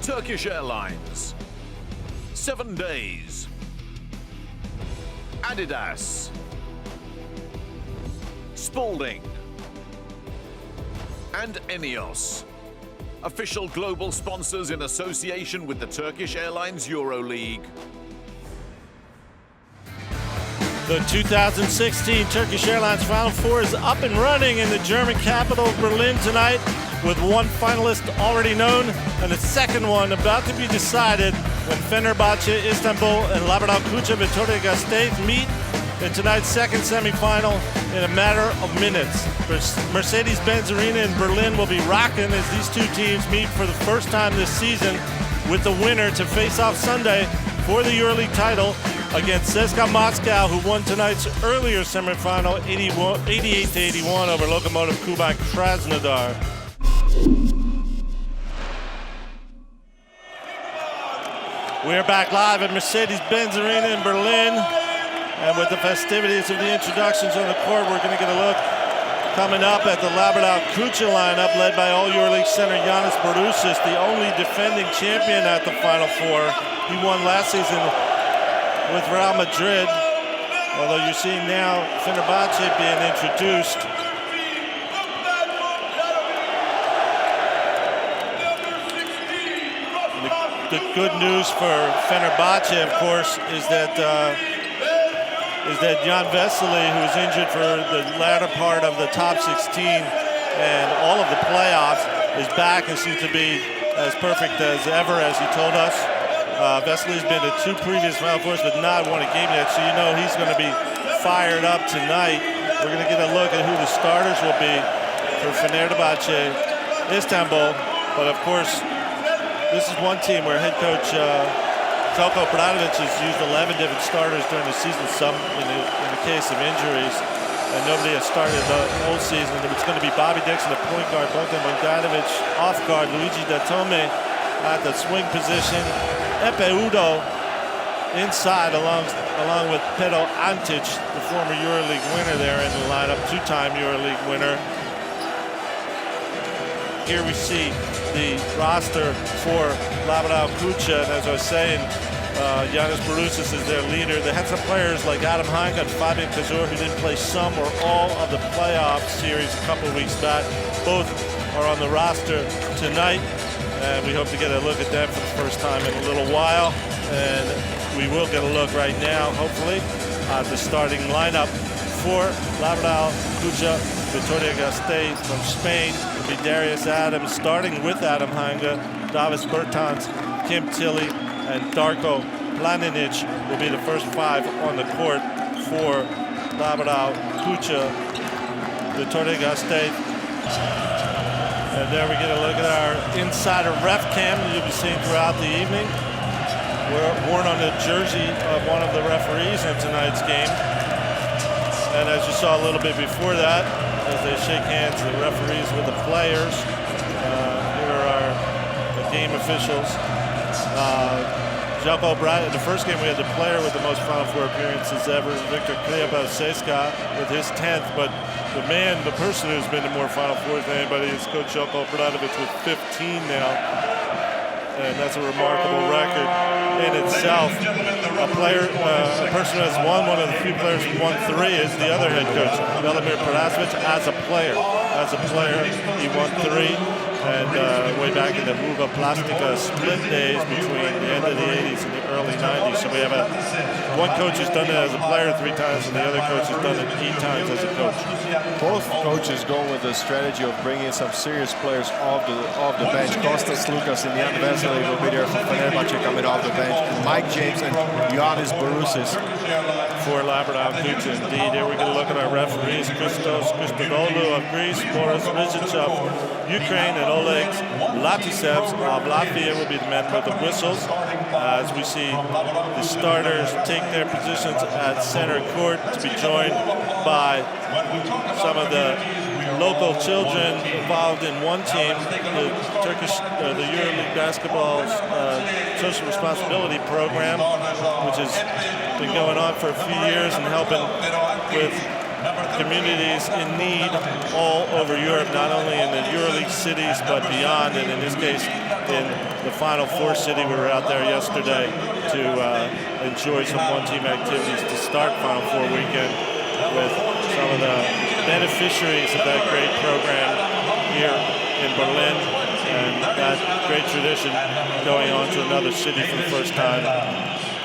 Turkish Airlines, 7 days, Adidas, Spalding, and ENEOS, official global sponsors in association with the Turkish Airlines EuroLeague. The 2016 Turkish Airlines Final Four is up and running in the German capital of Berlin tonight, with one finalist already known and the second one about to be decided when Fenerbahce Istanbul-Laboral Kutxa Vitoria-Gasteiz meet in tonight's second semifinal in a matter of minutes. Mercedes-Benz Arena in Berlin will be rocking as these two teams meet for the first time this season, with the winner to face off Sunday for the EuroLeague title against CSKA Moscow, who won tonight's earlier semifinal 88-81 over Lokomotiv Kuban Krasnodar. We're back live at Mercedes-Benz Arena in Berlin, and with the festivities of the introductions on the court, we're going to get a look coming up at the Laboral Kutxa lineup, led by all EuroLeague center Giannis Barousis, the only defending champion at the Final Four. He won last season with Real Madrid, although you're seeing now Fenerbahce being introduced. The good news for Fenerbahce, of course, is that Jan Vesely, who's injured for the latter part of the top 16 and all of the playoffs, is back and seems to be as perfect as ever, as he told us. Vesely's been to 2 previous Final Fours, but not won a game yet, so you know he's going to be fired up tonight. We're going to get a look at who the starters will be for Fenerbahce Istanbul, but of course, this is one team where head coach Željko Obradović has used 11 different starters during the season, some in the case of injuries, and nobody has started the whole season. It's going to be Bobby Dixon at point guard, Bogdan Bogdanovic off guard, Luigi Datome at the swing position, Epe Udo inside along with Pero Antic, the former EuroLeague winner there in the lineup, 2-time EuroLeague winner. Here we see the roster for Laboral Kutxa, and as I was saying, Giannis Barousis is their leader. They had some players like Adam Heinke and Fabian Kazur who didn't play some or all of the playoff series a couple of weeks back. Both are on the roster tonight, and we hope to get a look at them for the first time in a little while. And we will get a look right now, hopefully, at the starting lineup for Laboral Kutxa Vitoria-Gasteiz from Spain. Will be Darius Adams, starting with Adam Heinke, Davis Bertans, Kim Tilly, and Darko Planinic will be the first 5 on the court for Laboral Kutxa Vitoria-Gasteiz. And there we get a look at our insider ref cam that you'll be seeing throughout the evening. We're worn on the jersey of one of the referees in tonight's game. And as you saw a little bit before that, as they shake hands, the referees with the players. Here are the game officials. Željko Obradović, in the first game we had the player with the most Final Four appearances ever, Victor Kriaba CSKA, with his 10th, but the person who's been to more Final Fours than anybody is Coach Željko Obradović with 15 now. And that's a remarkable record in itself. A person who has won, one of the few players who won 3 is the other head coach, Velimir Prerasovic, as a player. As a player, he won 3, and way back in the Ruva Plastica split days between the end of the 80s and the early 90s. So we have one coach who's done it as a player 3 times, and the other coach has done it 8 times as a coach. Both coaches going with the strategy of bringing some serious players off the bench. Kostas Sloukas and Jan Vesely will be there for Fenerbahce coming off the bench. And Mike James and Giannis Barousis for Laboral Kutxa. Indeed, here we get a look at our referees. Christos Christodoulou of Greece, Boris Rizic of Ukraine, and Oleg Latisevs of Latvia will be the men with the whistles. As we see the starters take their positions at center court to be joined by some of the local children involved in one team, the EuroLeague Basketball's social responsibility program, which has been going on for a few years and helping with communities in need all over Europe, not only in the EuroLeague cities, but beyond. And in this case, in the Final Four city, we were out there yesterday to enjoy some one-team activities to start Final Four weekend with some of the beneficiaries of that great program here in Berlin, and that great tradition going on to another city for the first time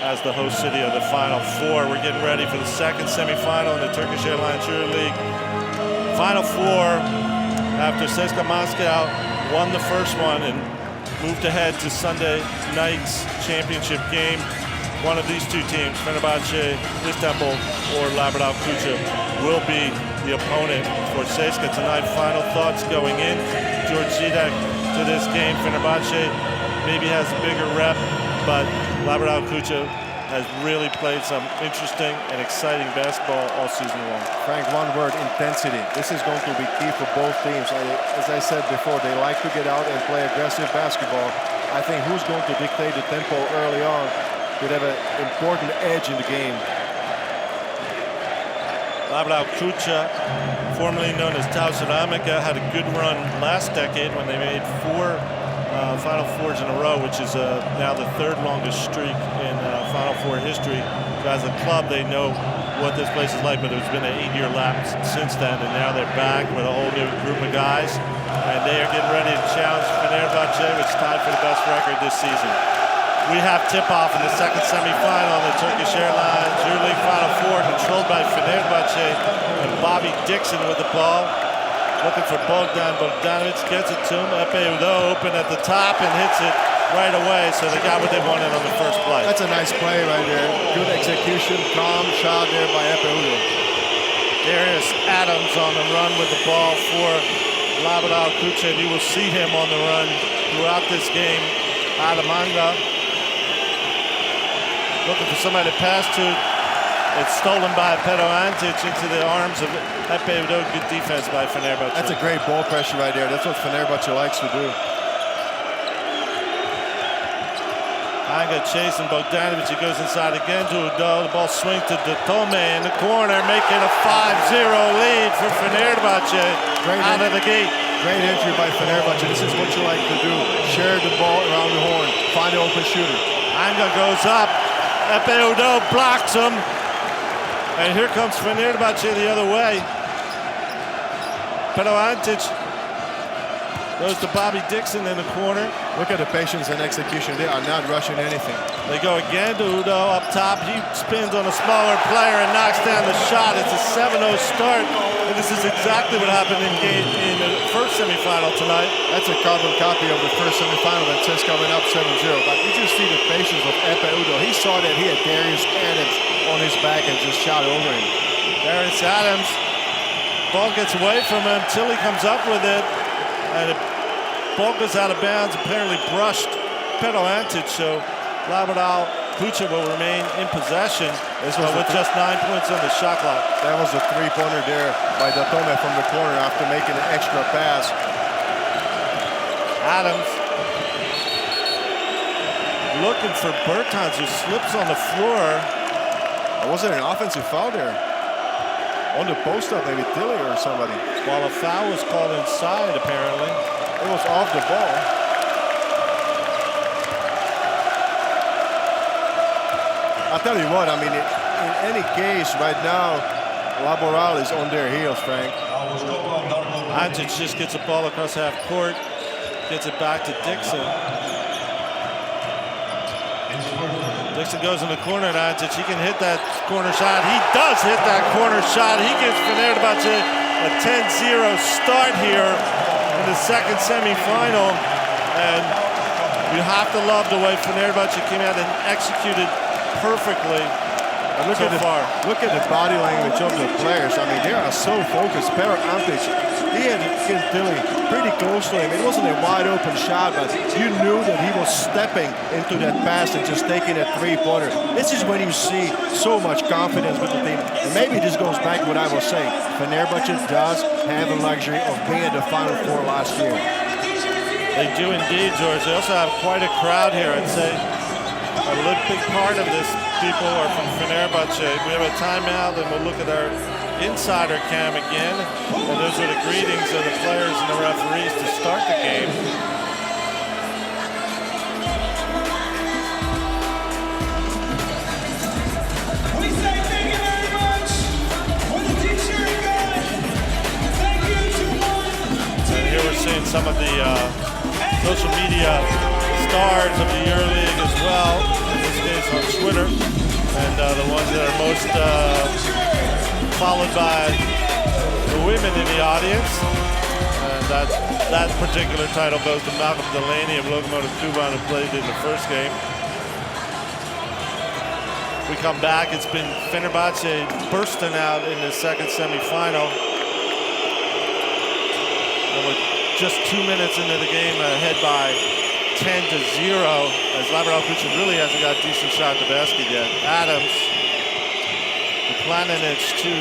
as the host city of the Final Four. We're getting ready for the second semifinal in the Turkish Airlines EuroLeague. Final Four, after CSKA Moscow won the first one and moved ahead to Sunday night's championship game. One of these two teams, Fenerbahce Istanbul-Laboral Kutxa, will be the opponent for CSKA tonight. Final thoughts going in. George Zidek to this game. Fenerbahce maybe has a bigger rep, but Laboral Kutxa has really played some interesting and exciting basketball all season long. Frank, one word: intensity. This is going to be key for both teams. As I said before, they like to get out and play aggressive basketball. I think who's going to dictate the tempo early on could have an important edge in the game. Laboral Kutxa, formerly known as Tau Ceramica, had a good run last decade when they made 4 Final Fours in a row, which is now the 3rd longest streak in Final Four history. As a club, they know what this place is like, but it's been an 8-year lapse since then, and now they're back with a whole new group of guys, and they are getting ready to challenge Fenerbahce, which is tied for the best record this season. We have tip-off in the second semifinal on the Turkish Airlines EuroLeague Final Four, controlled by Fenerbahce, and Bobby Dixon with the ball. Looking for Bogdan Bogdanovic, gets it to him. Epe Udo open at the top and hits it right away, so they got what they wanted on the first play. That's a nice play right there. Good execution, calm shot there by Epe Udo. Darius Adams on the run with the ball for Laboral Kutxa, and you will see him on the run throughout this game. Adamanga looking for somebody to pass to. It's stolen by Pero Antic into the arms of Epe Udo. Good defense by Fenerbahce. That's a great ball pressure right there. That's what Fenerbahce likes to do. Anga chasing Bogdanovic. He goes inside again to Udo. The ball swings to Datome in the corner, making a 5-0 lead for Fenerbahce out of the gate. Great entry by Fenerbahce. This is what you like to do. Share the ball around the horn. Find an open shooter. Anga goes up. Epe Udo blocks him. And here comes Fenerbahce the other way. Pero Antic goes to Bobby Dixon in the corner. Look at the patience and execution. They are not rushing anything. They go again to Udo up top. He spins on a smaller player and knocks down the shot. It's a 7-0 start. And this is exactly what happened in the first semifinal tonight. That's a carbon copy of the first semifinal that CSKA went up 7-0. But you just see the patience of Epe Udo. He saw that he had Darius Adams on his back and just shot over him. Darius Adams, ball gets away from him. Tilly comes up with it, and the ball goes out of bounds, apparently brushed Pero Antic, so Laboral Kutxa will remain in possession with just 9 points on the shot clock. That was a three-pointer there by Datome from the corner after making an extra pass. Adams looking for Bertans, who slips on the floor. Was it an offensive foul there? On the post-up, maybe Tilly or somebody. While a foul was called inside, apparently. It was off the ball. I'll tell you what, I mean, in any case, right now, Laboral is on their heels, Frank. Antic just gets the ball across half court, gets it back to Dixon. Dixon goes in the corner, and Antic, he can hit that corner shot. He does hit that corner shot. He gives Fenerbahce a 10-0 start here in the second semifinal. And you have to love the way Fenerbahce came out and executed perfectly look at the body language of the players. I mean, they are so focused. Pero Antic, he had Tilly pretty close to him. It wasn't a wide open shot, but you knew that he was stepping into that pass and just taking a three-pointer. This is when you see so much confidence with the team. And maybe this goes back to what I was saying. Fenerbahce does have the luxury of being at the Final Four last year. They do indeed, George. They also have quite a crowd here, I'd say. A big part of this people are from Fenerbahce. We have a timeout, and we'll look at our insider cam again. And those are the greetings of the players and the referees to start the game. We say thank you very much for the t-shirt gun. Thank you to one. And here we're seeing some of the social media stars of the EuroLeague as well, in this case on Twitter, and the ones that are most followed by the women in the audience. And that particular title goes to Malcolm Delaney of Lokomotiv Kuban, who played in the first game. We come back, it's been Fenerbahce bursting out in the second semifinal. And we're just 2 minutes into the game, ahead by 10-0, as Laboral Kutxa really hasn't got a decent shot at the basket yet. Adams, to Planinic, to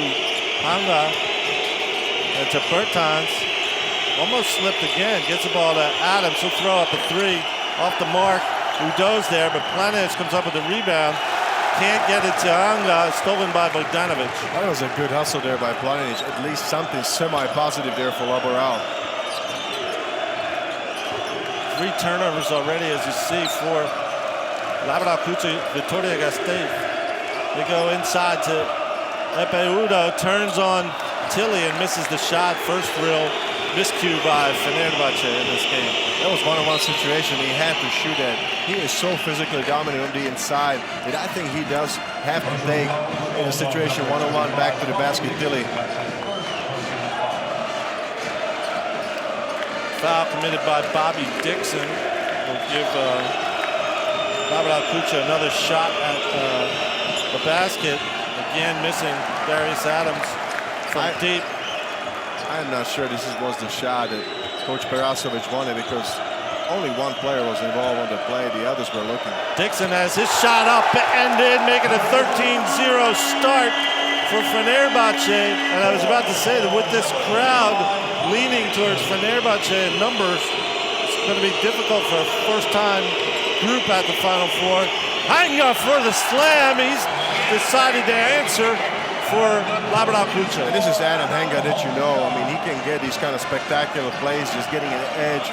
Hanga, and to Bertans. Almost slipped again, gets the ball to Adams, he'll throw up a three, off the mark. Udo's there, but Planinic comes up with the rebound. Can't get it to Hanga, stolen by Bogdanovic. That was a good hustle there by Planinic. At least something semi-positive there for Laboral. 3 turnovers already, as you see, for Laboral Kutxa Vitoria-Gasteiz. They go inside to Udo, turns on Tilly and misses the shot. First real miscue by Fenerbahce in this game. That was one-on-one situation. He had to shoot it. He is so physically dominant on the inside that I think he does have to take, in a situation one-on-one, back to the basket, Tilly. Foul committed by Bobby Dixon will give Laboral Kutxa another shot at the basket. Again, missing Darius Adams from deep. I'm not sure this was the shot that Coach Perasovic wanted, because only one player was involved on the play. The others were looking. Dixon has his shot up and in, making a 13-0 start for Fenerbahce. And I was about to say that with this crowd leaning towards Fenerbahce in numbers, it's going to be difficult for a first-time group at the Final Four. Hanga for the slam. He's decided to answer for Laboral Kutxa. And this is Adam Hanga that you know. I mean, he can get these kind of spectacular plays, just getting an edge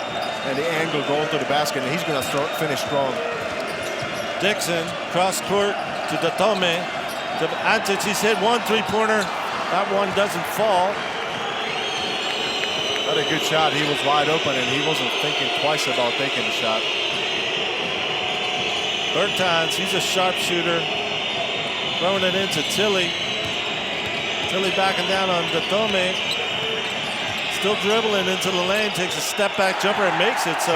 and the angle going to the basket, and he's going to finish strong. Dixon, cross court to Datome. To Antic, he's hit 1 3-pointer. That one doesn't fall. Not a good shot. He was wide open, and he wasn't thinking twice about taking the shot. Bertans, he's a sharpshooter. Throwing it into Tilly. Tilly backing down on Datome. Still dribbling into the lane, takes a step back jumper and makes it. So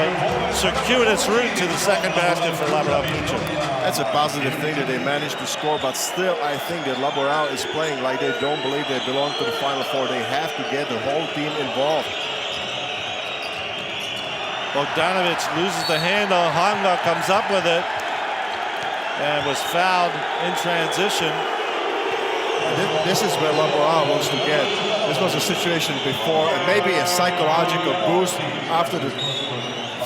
circuitous route to the second basket for Laboral Kutxa. That's a positive thing that they managed to score, but still I think that Laboral is playing like they don't believe they belong to the Final Four. They have to get the whole team involved. Bogdanovic loses the handle. Hanga comes up with it and was fouled in transition. This is where Laboral wants to get. This was a situation before, and maybe a psychological boost after the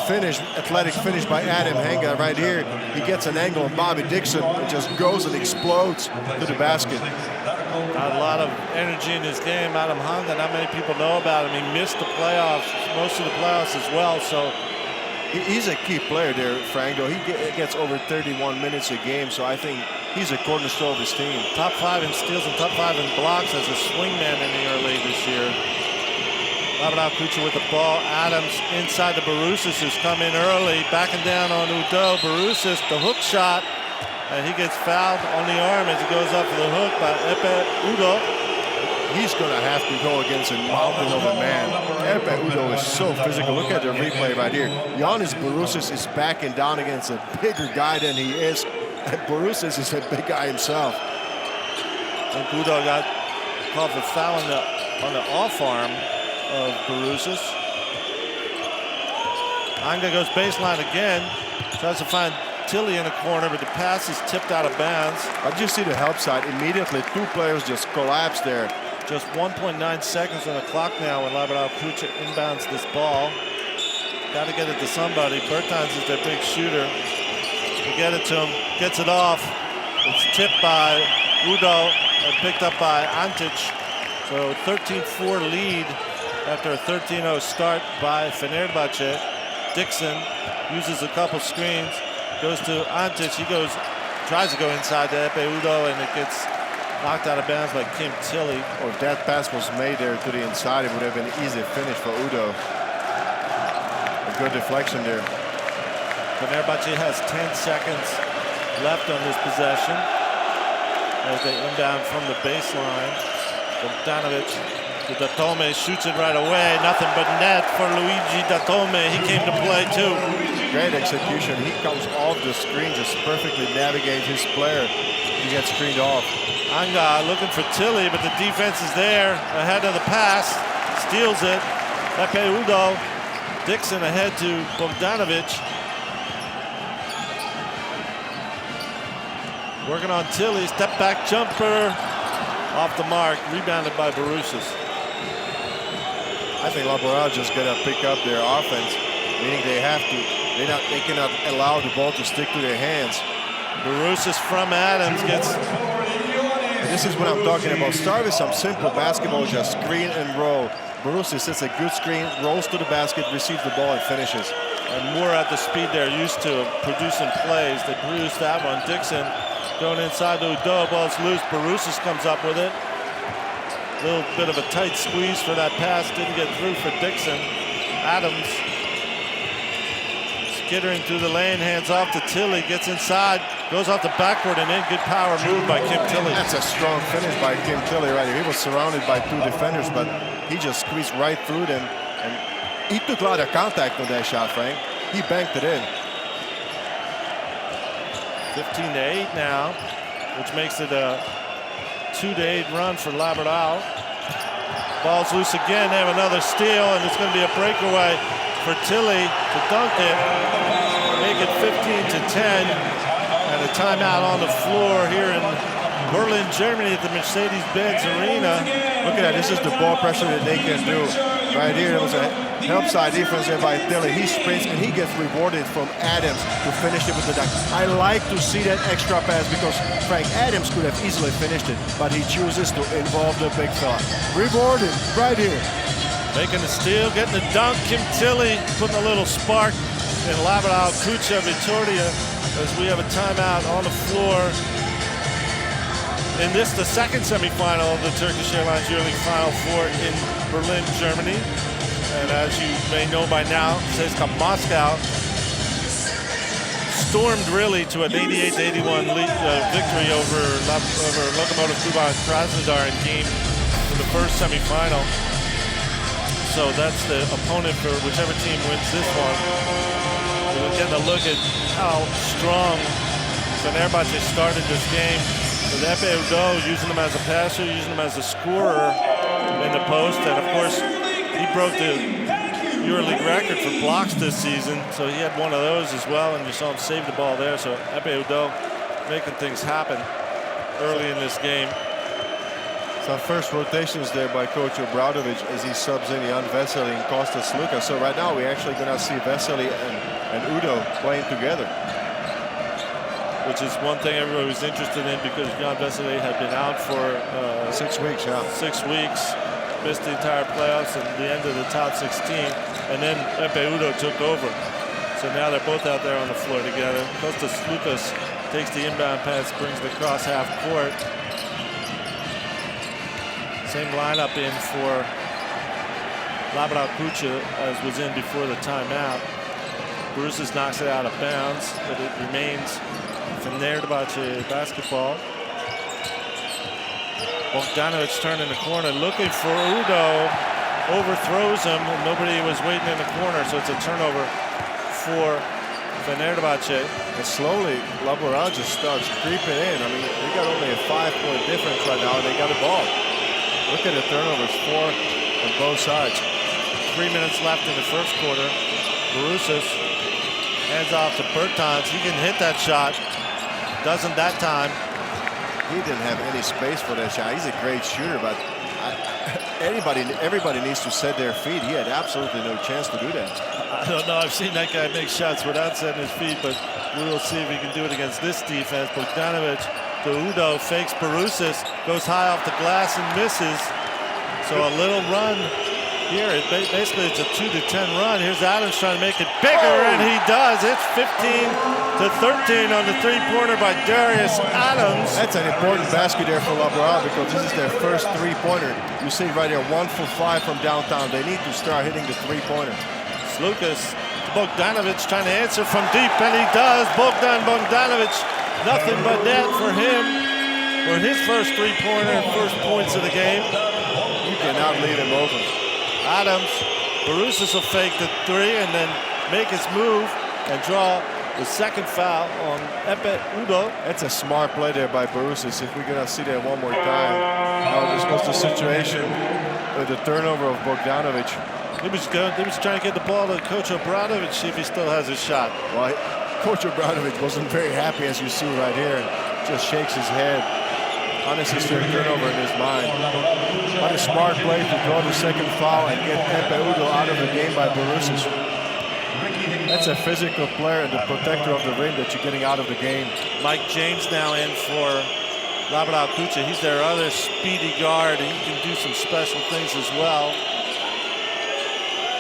finish, athletic finish by Adam Hanga right here. He gets an angle on Bobby Dixon and just goes and explodes to the basket. Got a lot of energy in his game. Adam Hanga, not many people know about him. He missed the playoffs, most of the playoffs as well. So he's a key player there, Franco. He gets over 31 minutes a game, so I think he's a cornerstone of his team. Top 5 in steals and top 5 in blocks as a swingman in the EuroLeague this year. Laboral Kutxa with the ball. Adams inside to Baroussis, who's come in early, backing down on Udo. Baroussis, the hook shot, and he gets fouled on the arm as he goes up for the hook by Udo. He's going to have to go against a mountain of a man. Udo is so physical. Look at the replay right here. Giannis Baroussis is backing down against a bigger guy than he is. And Baroussis is a big guy himself. And Udo got called for foul on the off arm of Baroussis. Hanga goes baseline again. Tries to find Tilly in the corner, but the pass is tipped out of bounds. I just see the help side. Immediately, 2 players just collapsed there. Just 1.9 seconds on the clock now when Laboral Kutxa inbounds this ball. Got to get it to somebody. Bertans is their big shooter. We get it to him, gets it off. It's tipped by Udo and picked up by Antic. So 13-4 lead after a 13-0 start by Fenerbahçe. Dixon uses a couple screens, goes to Antic. He tries to go inside to Epe Udo, and it gets knocked out of bounds by Kim Tilly. Or if that pass was made there to the inside, it would have been an easy finish for Udo. A good deflection there. Fenerbahçe has 10 seconds left on this possession as they inbound from the baseline. Bogdanovic to Datome, shoots it right away. Nothing but net for Luigi Datome. He came to play too. Great execution. He comes off the screen, just perfectly navigates his player. He gets screened off. Anga looking for Tilly, but the defense is there ahead of the pass. Steals it. Epe Udo. Dixon ahead to Bogdanovic. Working on Tilly. Step back jumper. Off the mark. Rebounded by Borussis. I think Laboral just gonna pick up their offense, meaning they have to. They cannot allow the ball to stick to their hands. Borussis from Adams gets. And this is what I'm talking about. Start with some simple basketball, just screen and roll. Borussis sets a good screen, rolls to the basket, receives the ball, and finishes. And more at the speed they're used to, producing plays. They produce that one. Dixon going inside to Udo. Ball's loose. Borussis comes up with it. A little bit of a tight squeeze for that pass. Didn't get through for Dixon. Adams skittering through the lane. Hands off to Tilly. Gets inside. Goes off the backboard and in. Good power move by Kim Tilly. That's a strong finish by Kim Tilly right here. He was surrounded by two defenders, but he just squeezed right through them. And he took a lot of contact on that shot, Frank. He banked it in. 15-8 now, which makes it a 2-8 run for Laboral. Ball's loose again. They have another steal, and it's going to be a breakaway for Tilly to dunk it. Make it 15-10. And a timeout on the floor here in Berlin, Germany at the Mercedes-Benz Arena. Look at that. This is the ball pressure that they can do. Right here, there was a help side defense there by Tilly. He sprints, and he gets rewarded from Adams to finish it with the dunk. I like to see that extra pass because Frank Adams could have easily finished it, but he chooses to involve the big fella. Rewarded right here. Making the steal, getting the dunk. Kim Tilly putting a little spark in Laboral Kutxa Vitoria as we have a timeout on the floor. In this, the second semifinal of the Turkish Airlines EuroLeague Final Four in Berlin, Germany. And as you may know by now, CSKA Moscow stormed really to an 88-81 victory over Lokomotiv Kuban Krasnodar in game for the first semifinal. So that's the opponent for whichever team wins this one. We're getting a look at how strong Fenerbahçe started this game. With Epe Udo using him as a passer, using him as a scorer in the post. And of course, he broke the EuroLeague record for blocks this season. So he had one of those as well, and you saw him save the ball there. So Epe Udo making things happen early in this game. Some first rotations there by Coach Obradovic as he subs in Jan Vesely and Kostas Sloukas. So right now we're actually going to see Vesely and Udo playing together. Which is one thing everybody was interested in because Jan Vesely had been out for 6 weeks, yeah. 6 weeks, missed the entire playoffs and the end of the top 16, and then Epe Udo took over. So now they're both out there on the floor together. Kostas Sloukas takes the inbound pass, brings the cross half court. Same lineup in for Laboral Kutxa as was in before the timeout. Borussis knocks it out of bounds, but it remains Fenerbahce basketball. Bogdanovic turning the corner, looking for Udo, overthrows him, and nobody was waiting in the corner, so it's a turnover for Fenerbahce. And slowly, Laboral just starts creeping in. I mean, they got only a 5-point difference right now, and they got the ball. Look at the turnovers, 4 on both sides. 3 minutes left in the first quarter. Borussis hands off to Bertans. He can hit that shot. Doesn't that time. He didn't have any space for that shot. He's a great shooter, but everybody needs to set their feet. He had absolutely no chance to do that. I don't know. I've seen that guy make shots without setting his feet, but we will see if he can do it against this defense. Bogdanovic to Udo, fakes Borussis, goes high off the glass and misses. So a little run here. Basically, it's a 2-10 run. Here's Adams trying to make it bigger, and he does. It's 15-13 on the three-pointer by Darius Adams. That's an important basket there for Laboral because this is their first three-pointer. You see right here, 1 for 5 from downtown. They need to start hitting the three-pointer. Sloukas to Bogdanovic trying to answer from deep, and he does. Bogdanovic, nothing but net for him for his first three-pointer and first points of the game. You cannot leave him open. Adams, Barousas will fake the three and then make his move and draw the second foul on Epe Udo. That's a smart play there by Barousas. If we're going to see that one more time. This was the situation with the turnover of Bogdanovic. He was trying to get the ball to Coach Obradovic, see if he still has his shot. Well, Coach Obradovic wasn't very happy, as you see right here. Just shakes his head. Unnecessary turnover in his mind. What a smart play to draw the second foul and get Epe Udo out of the game by Barousas. That's a physical player and the protector of the rim that you're getting out of the game. Mike James now in for Laboral Kutxa. He's their other speedy guard, and he can do some special things as well.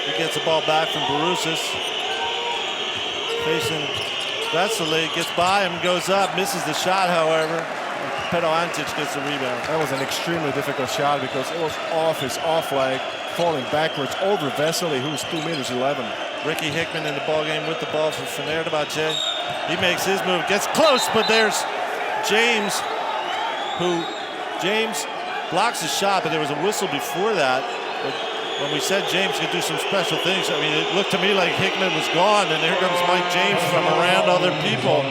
He gets the ball back from Barousas. Facing Vesely, gets by him, goes up, misses the shot, however. Pero Antic gets the rebound. That was an extremely difficult shot because it was off his off leg, falling backwards over Vesely, who's 2'11". Ricky Hickman in the ball game with the ball for Fenerbahçe. He makes his move, gets close, but there's James, James blocks the shot, but there was a whistle before that. But when we said James could do some special things, I mean, it looked to me like Hickman was gone, and here comes Mike James from around other people.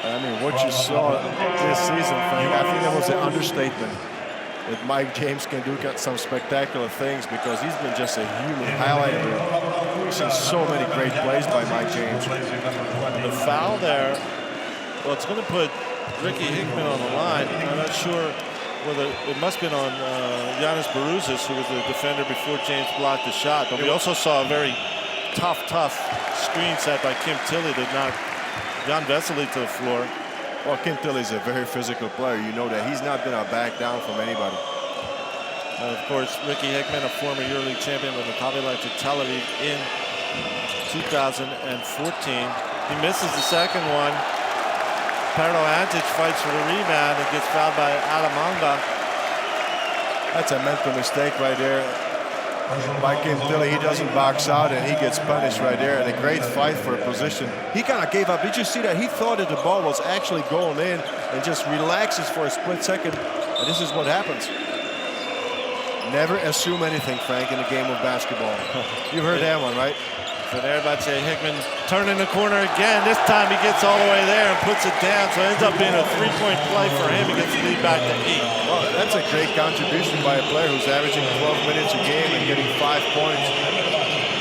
I mean, what you saw this season, Frank, I think that was an understatement. That Mike James can do some spectacular things because he's been just a human highlight. We've seen so many great plays by Mike James. The foul there, well, it's going to put Ricky Hickman on the line. I'm not sure whether it must have been on Giannis Barousas, who was the defender before James blocked the shot. But we also saw a very tough screen set by Kim Tilly that knocked Jan Vesely to the floor. Well, Kim Tilly's a very physical player. You know that. He's not going to back down from anybody. And of course, Ricky Hickman, a former EuroLeague champion with Maccabi Tel Aviv in 2014. He misses the second one. Pero Antic fights for the rebound and gets fouled by Alamanga. That's a mental mistake right there by Kim Tilly. He doesn't box out and he gets punished right there. And a great fight for a position. He kind of gave up. Did you see that? He thought that the ball was actually going in and just relaxes for a split second. And this is what happens. Never assume anything, Frank, in a game of basketball. You heard that one, right? Fenerbahçe, Hickman turning the corner again. This time he gets all the way there and puts it down. So it ends up being a three-point play for him. He gets the lead back to 8. Well, that's a great contribution by a player who's averaging 12 minutes a game and getting 5 points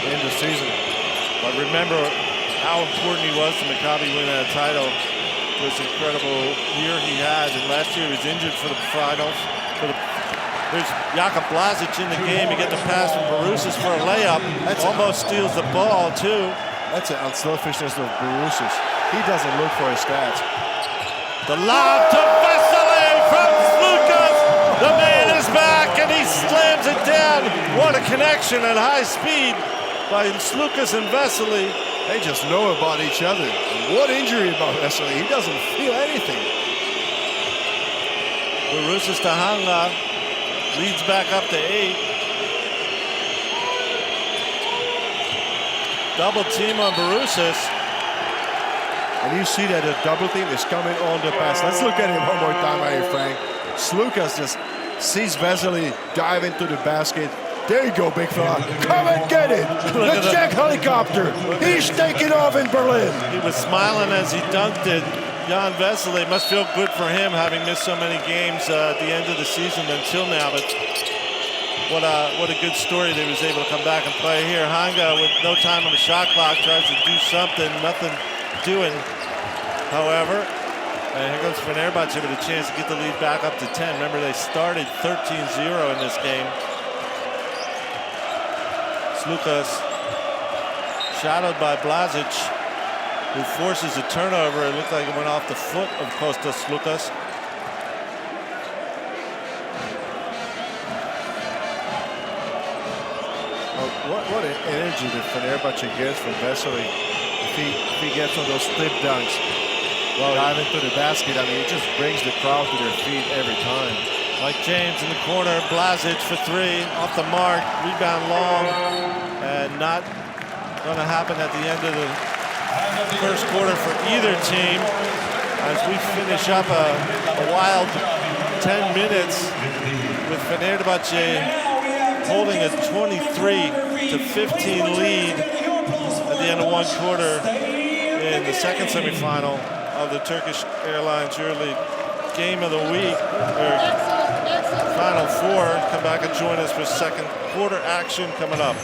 in the season. But remember how important he was to Maccabi winning that title. This incredible year he had. And last year he was injured for the finals. There's Jakub Blažić in the game. You get the pass from Barousas for a layup. Almost steals the ball, too. That's an unselfishness of Barousas. He doesn't look for his stats. The lob to Vesely from Sloukas. The man is back, and he slams it down. What a connection at high speed by Sloukas and Vesely. They just know about each other. What injury about Vesely? He doesn't feel anything. Barousas to Hanga. Leads back up to 8. Double team on Barousas. And you see that the double team is coming on the pass. Let's look at it one more time right here, Frank. Sloukas just sees Vesely dive into the basket. There you go, big fella. Come and get it. The Jack helicopter. He's taking off in Berlin. He was smiling as he dunked it. Jan Vesely must feel good for him having missed so many games at the end of the season until now. But what a good story that he was able to come back and play here. Hanga with no time on the shot clock tries to do something, nothing doing. However, and here goes Fenerbahçe with a chance to get the lead back up to 10. Remember, they started 13-0 in this game. Sloukas shadowed by Blažić, who forces a turnover. It looked like it went off the foot of Kostas Sloukas. What an energy that Fenerbahce gets from Vesely. If he gets on those flip dunks, dive into the basket, I mean, it just brings the crowd to their feet every time. Mike James in the corner, Blazic for three, off the mark, rebound long, and not going to happen at the end of the first quarter for either team. As we finish up a wild 10 minutes with Fenerbahce holding a 23-15 lead at the end of one quarter in the second semifinal of the Turkish Airlines EuroLeague Game of the Week, or Final Four. Come back and join us for second quarter action coming up.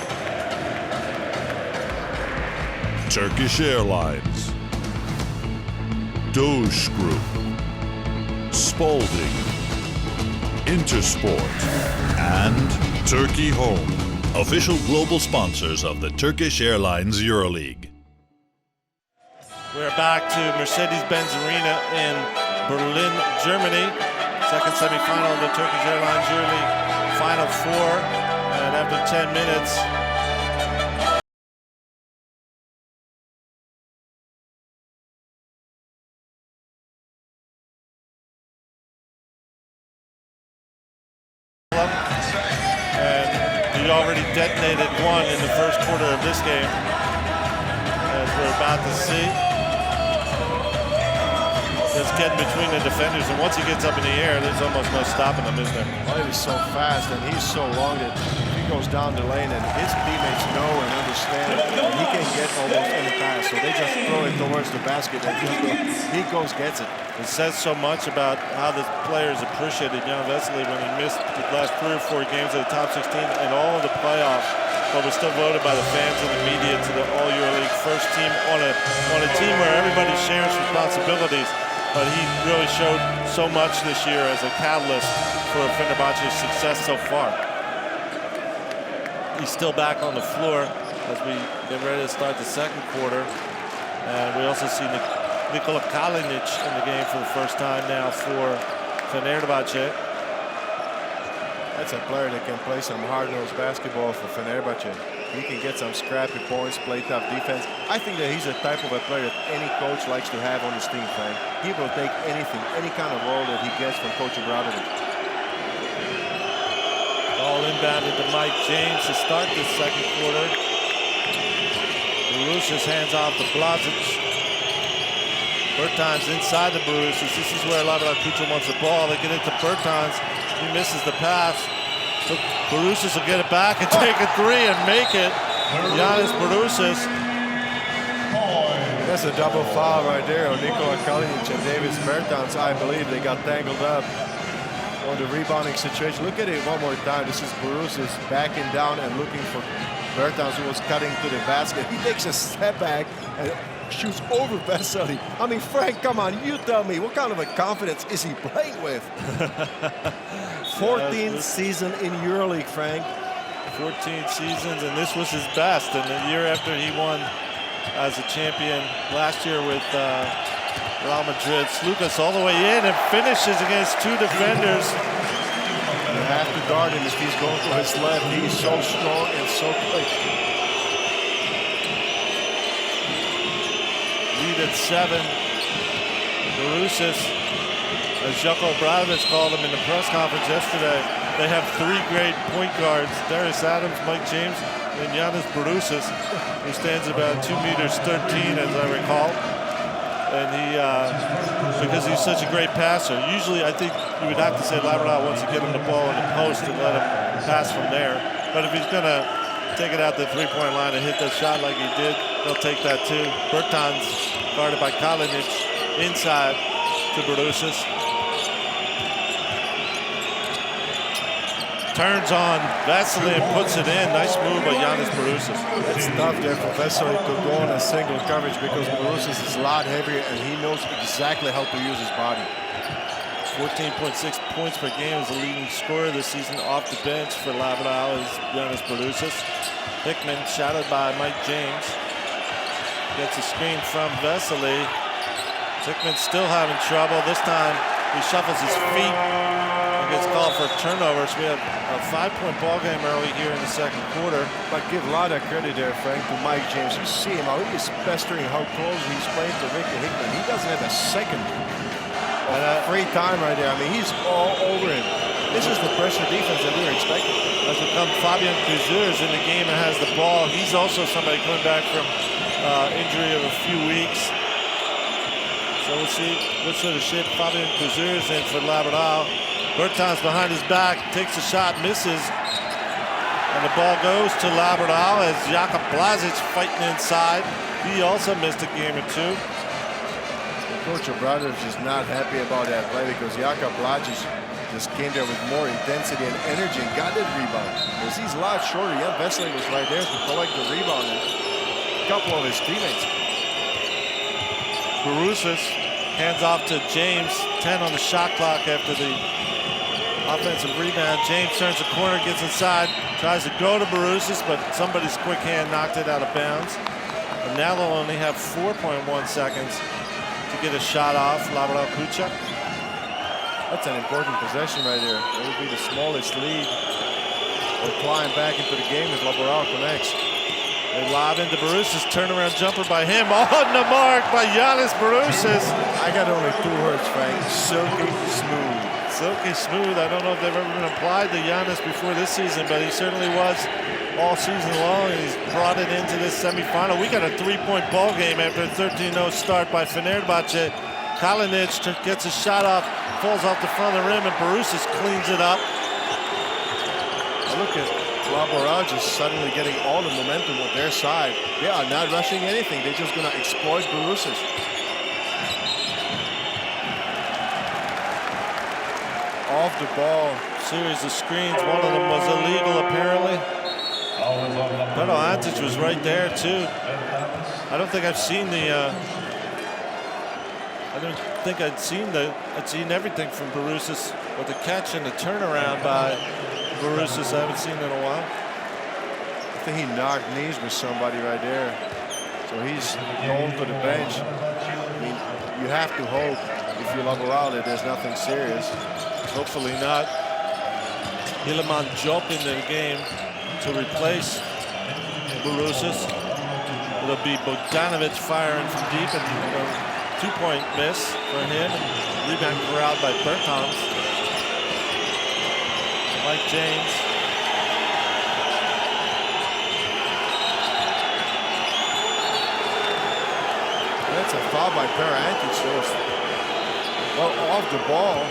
Turkish Airlines, Doge Group, Spalding, Intersport, and Turkey Home, official global sponsors of the Turkish Airlines EuroLeague. We're back to Mercedes-Benz Arena in Berlin, Germany. Second semifinal of the Turkish Airlines EuroLeague Final Four. And after 10 minutes, and he already detonated one in the first quarter of this game, as we're about to see. Just getting between the defenders, and once he gets up in the air, there's almost no stopping him, is there? Well, he's so fast and he's so long that he goes down the lane and his teammates know and understand that he can get almost any pass, so they just throw it towards the basket and he goes, gets it. It says so much about how the players appreciated Jan Vesely when he missed the last 3 or 4 games of the top 16 and all of the playoffs, but was still voted by the fans and the media to the All EuroLeague first team on a team where everybody shares responsibilities. But he really showed so much this year as a catalyst for Fenerbahce's success so far. He's still back on the floor as we get ready to start the second quarter. And we also see Nikola Kalinic in the game for the first time now for Fenerbahce. That's a player that can play some hard-nosed basketball for Fenerbahce. He can get some scrappy points, play tough defense. I think that he's the type of a player that any coach likes to have on his team, Frank. He will take anything, any kind of role that he gets from Coach Abramovich. Ball inbounded to Mike James to start this second quarter. Borussia hands off to Blazic. Bertans inside the Borussia. This is where Laboral Kutxa wants the ball. They get it to Bertans. He misses the pass. So Borussia will get it back and take a three and make it. Giannis Borussia. That's a double foul right there on Nikola Kalinic and Davis Bertans. I believe they got tangled up on the rebounding situation. Look at it one more time. This is Borussia backing down and looking for Bertans, who was cutting to the basket. He takes a step back and shoots over Vesely. I mean, Frank, come on, you tell me, what kind of a confidence is he playing with? 14th season in EuroLeague, Frank. 14 seasons, and this was his best. And the year after he won as a champion last year with Real Madrid, Sloukas all the way in and finishes against 2 defenders. You have to guard him if he's going to his left. He's so strong and so quick. Lead at 7. Borussia, as Joko Obradovic called him in the press conference yesterday, they have 3 great point guards: Darius Adams, Mike James, and Giannis Borussia, who stands about 2 meters 13, as I recall. And he, because he's such a great passer, usually I think you would have to say Laboral wants to get him the ball in the post and let him pass from there. But if he's going to take it out the 3-point line and hit that shot like he did, they'll take that too. Bertans, guarded by Kalinic, inside to Borussia. Turns on Vesely and puts it in. Nice move by Giannis Borussia. It's tough there for Vesely to go on a single coverage because Borussia is a lot heavier and he knows exactly how to use his body. 14.6 points per game is the leading scorer this season off the bench for Laboral is Giannis Borussia. Hickman, shadowed by Mike James, gets a screen from Vesely. Hickman still having trouble. This time he shuffles his feet and gets called for turnovers. We have a 5-point ball game early here in the second quarter. But give a lot of credit there, Frank, to Mike James. You see him how he's pestering, how close he's playing to Ricky Hickman. He doesn't have a second of free time right there. I mean, he's all over him. This is the pressure defense that we were expecting. As we come, Fabian Kuzur is in the game and has the ball. He's also somebody coming back from injury of a few weeks. So we'll see what sort of shape Fabian Kuzur is in for Laboral. Bertans behind his back, takes a shot, misses. And the ball goes to Laboral as Jakub Blažić fighting inside. He also missed a game or two. Coach Obradović is not happy about that play because Jakub Blažić just came there with more intensity and energy and got that rebound. Because he's a lot shorter. Jan Vesely was right there to collect the rebound and a couple of his teammates. Barusis hands off to James, 10 on the shot clock after the offensive rebound. James turns the corner, gets inside, tries to go to Barusis, but somebody's quick hand knocked it out of bounds. And now they'll only have 4.1 seconds to get a shot off, Laboral Kutxa. That's an important possession right there. It will be the smallest lead. We're flying back into the game as Laboral connects. They lob into Barusis, turnaround jumper by him, on the mark by Giannis Barusis. I got only 2 words, Frank. Silky smooth. Silky smooth. I don't know if they've ever been applied to Giannis before this season, but he certainly was all season long, and he's brought it into this semifinal. We got a 3-point ball game after a 13-0 start by Fenerbahce. Kalinic gets a shot off, falls off the front of the rim, and Barusis cleans it up. Look at Laboral just suddenly getting all the momentum on their side. They are not rushing anything. They're just going to exploit Barusis. Off the ball. Series of screens. One of them was illegal, apparently. Pero Antic was right there, too. I don't think I've seen the... I don't think I'd seen everything from Barusis, but the catch and the turnaround by Barusis, I haven't seen in a while. I think he knocked knees with somebody right there. So he's going to the bench. I mean, you have to hope, if you Laboral, that there's nothing serious. Hopefully not. Iliman Diop into the game to replace Barusis. It'll be Bogdanovic firing from deep, and a 2-point miss for him. Rebound corralled by Bertans. Mike James. That's a foul by Antic. Well, off the ball